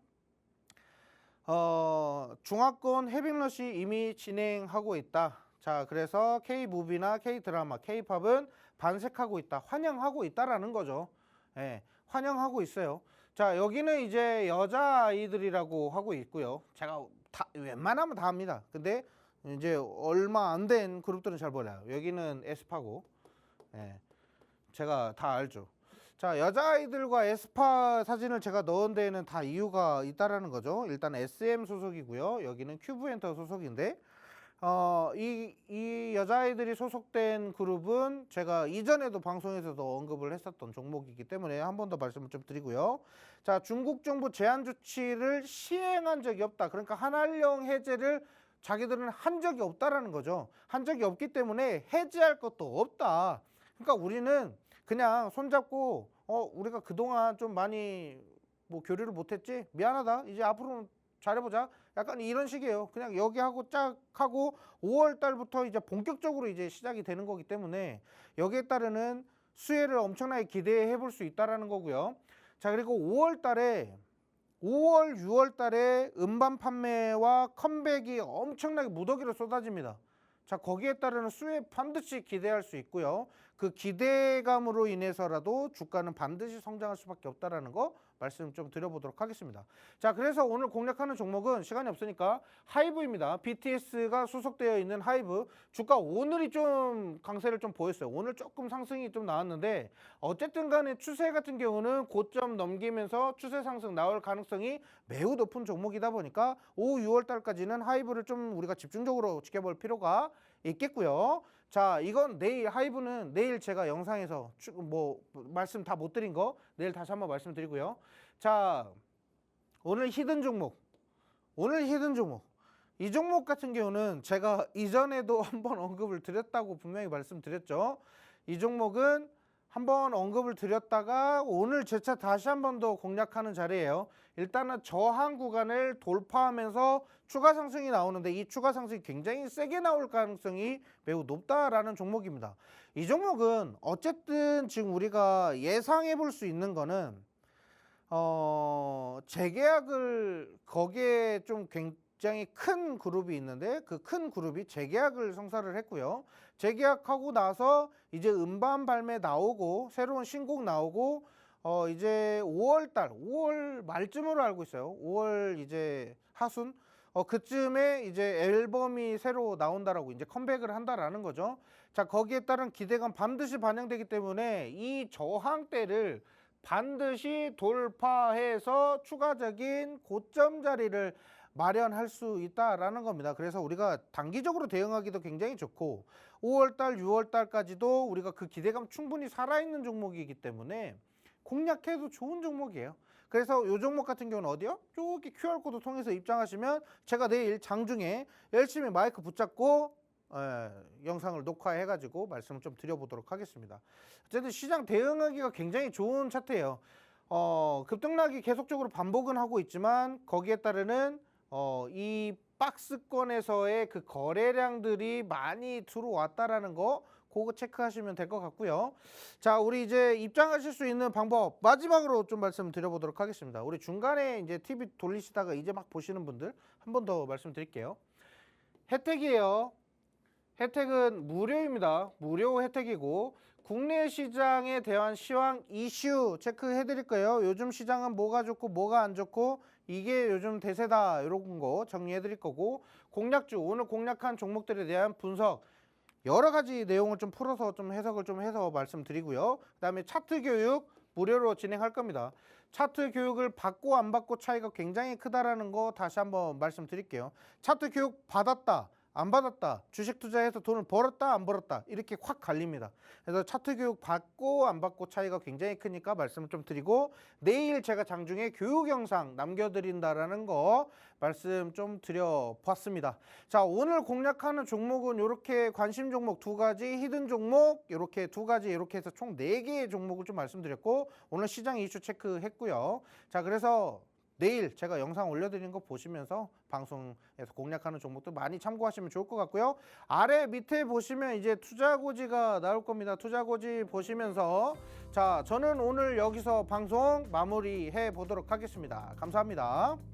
Speaker 1: 중화권 헤빙러시 이미 진행하고 있다. 자, 그래서 K무비나 K드라마, K팝은 반색하고 있다, 환영하고 있다라는 거죠. 환영하고 있어요. 자, 여기는 이제 여자아이들이라고 하고 있고요. 제가 다 웬만하면 다 합니다. 근데 이제 얼마 안 된 그룹들은 잘 몰라요. 여기는 에스파고, 예, 제가 다 알죠. 자, 여자아이들과 에스파 사진을 제가 넣은 데에는 다 이유가 있다라는 거죠. 일단 SM 소속이고요. 여기는 큐브엔터 소속인데, 이 여자아이들이 소속된 그룹은 제가 이전에도 방송에서도 언급을 했었던 종목이기 때문에 한 번 더 말씀을 좀 드리고요. 자, 중국 정부 제한 조치를 시행한 적이 없다. 그러니까 한한령 해제를 자기들은 한 적이 없다라는 거죠. 한 적이 없기 때문에 해제할 것도 없다. 그러니까 우리는 그냥 손잡고 우리가 그동안 좀 많이 뭐 교류를 못했지, 미안하다, 이제 앞으로는 잘해보자, 약간 이런 식이에요. 그냥 여기 하고 짝 하고 5월 달부터 이제 본격적으로 이제 시작이 되는 거기 때문에 여기에 따르는 수혜를 엄청나게 기대해 볼 수 있다라는 거고요. 자, 그리고 5월 6월 달에 음반 판매와 컴백이 엄청나게 무더기로 쏟아집니다. 자, 거기에 따르는 수혜 반드시 기대할 수 있고요. 그 기대감으로 인해서라도 주가는 반드시 성장할 수밖에 없다라는 거 말씀 좀 드려보도록 하겠습니다. 자, 그래서 오늘 공략하는 종목은 시간이 없으니까 하이브입니다. BTS가 소속되어 있는 하이브. 주가 오늘이 좀 강세를 좀 보였어요. 오늘 조금 상승이 좀 나왔는데 어쨌든 간에 추세 같은 경우는 고점 넘기면서 추세 상승 나올 가능성이 매우 높은 종목이다 보니까 5, 6월 달까지는 하이브를 좀 우리가 집중적으로 지켜볼 필요가 있겠고요. 자, 이건 내일 하이브는 내일 제가 영상에서 뭐 말씀 다 못 드린 거 내일 다시 한번 말씀드리고요. 자, 오늘 히든 종목, 이 종목 같은 경우는 제가 이전에도 한번 언급을 드렸다고 분명히 말씀드렸죠. 이 종목은 한번 언급을 드렸다가 오늘 재차 다시 한 번 더 공략하는 자리예요. 일단은 저항 구간을 돌파하면서 추가 상승이 나오는데 이 추가 상승이 굉장히 세게 나올 가능성이 매우 높다라는 종목입니다. 이 종목은 어쨌든 지금 우리가 예상해 볼 수 있는 거는 재계약을 거기에 좀 굉장히 큰 그룹이 있는데 그 큰 그룹이 재계약을 성사를 했고요. 재계약하고 나서 이제 음반 발매 나오고 새로운 신곡 나오고 이제 5월 말쯤으로 알고 있어요. 5월 이제 하순 그쯤에 이제 앨범이 새로 나온다라고 이제 컴백을 한다라는 거죠. 자, 거기에 따른 기대감 반드시 반영되기 때문에 이 저항대를 반드시 돌파해서 추가적인 고점 자리를 마련할 수 있다라는 겁니다. 그래서 우리가 단기적으로 대응하기도 굉장히 좋고 5월달, 6월달까지도 우리가 그 기대감 충분히 살아있는 종목이기 때문에 공략해도 좋은 종목이에요. 그래서 이 종목 같은 경우는 어디요? 저기 QR코드 통해서 입장하시면 제가 내일 장중에 열심히 마이크 붙잡고 영상을 녹화해가지고 말씀을 좀 드려보도록 하겠습니다. 어쨌든 시장 대응하기가 굉장히 좋은 차트예요. 급등락이 계속적으로 반복은 하고 있지만 거기에 따르는 이 박스권에서의 그 거래량들이 많이 들어왔다라는 거 그거 체크하시면 될 것 같고요. 자, 우리 이제 입장하실 수 있는 방법 마지막으로 좀 말씀드려보도록 하겠습니다. 우리 중간에 이제 TV 돌리시다가 이제 막 보시는 분들 한 번 더 말씀드릴게요. 혜택이에요. 혜택은 무료입니다. 무료 혜택이고 국내 시장에 대한 시황 이슈 체크해 드릴 거예요. 요즘 시장은 뭐가 좋고 뭐가 안 좋고 이게 요즘 대세다 이런 거 정리해 드릴 거고 공략주 오늘 공략한 종목들에 대한 분석 여러 가지 내용을 좀 풀어서 좀 해석을 좀 해서 말씀드리고요. 그다음에 차트 교육 무료로 진행할 겁니다. 차트 교육을 받고 안 받고 차이가 굉장히 크다라는 거 다시 한번 말씀드릴게요. 차트 교육 받았다 안 받았다, 주식 투자해서 돈을 벌었다 안 벌었다 이렇게 확 갈립니다. 그래서 차트 교육 받고 안 받고 차이가 굉장히 크니까 말씀을 좀 드리고 내일 제가 장중에 교육 영상 남겨드린다라는 거 말씀 좀 드려봤습니다. 자, 오늘 공략하는 종목은 이렇게 관심 종목 2가지, 히든 종목 이렇게 2가지 이렇게 해서 총 4개의 종목을 좀 말씀드렸고 오늘 시장 이슈 체크했고요. 자, 그래서 내일 제가 영상 올려드리는 거 보시면서 방송에서 공략하는 종목도 많이 참고하시면 좋을 것 같고요. 아래 밑에 보시면 이제 투자고지가 나올 겁니다. 투자고지 보시면서 자, 저는 오늘 여기서 방송 마무리해 보도록 하겠습니다. 감사합니다.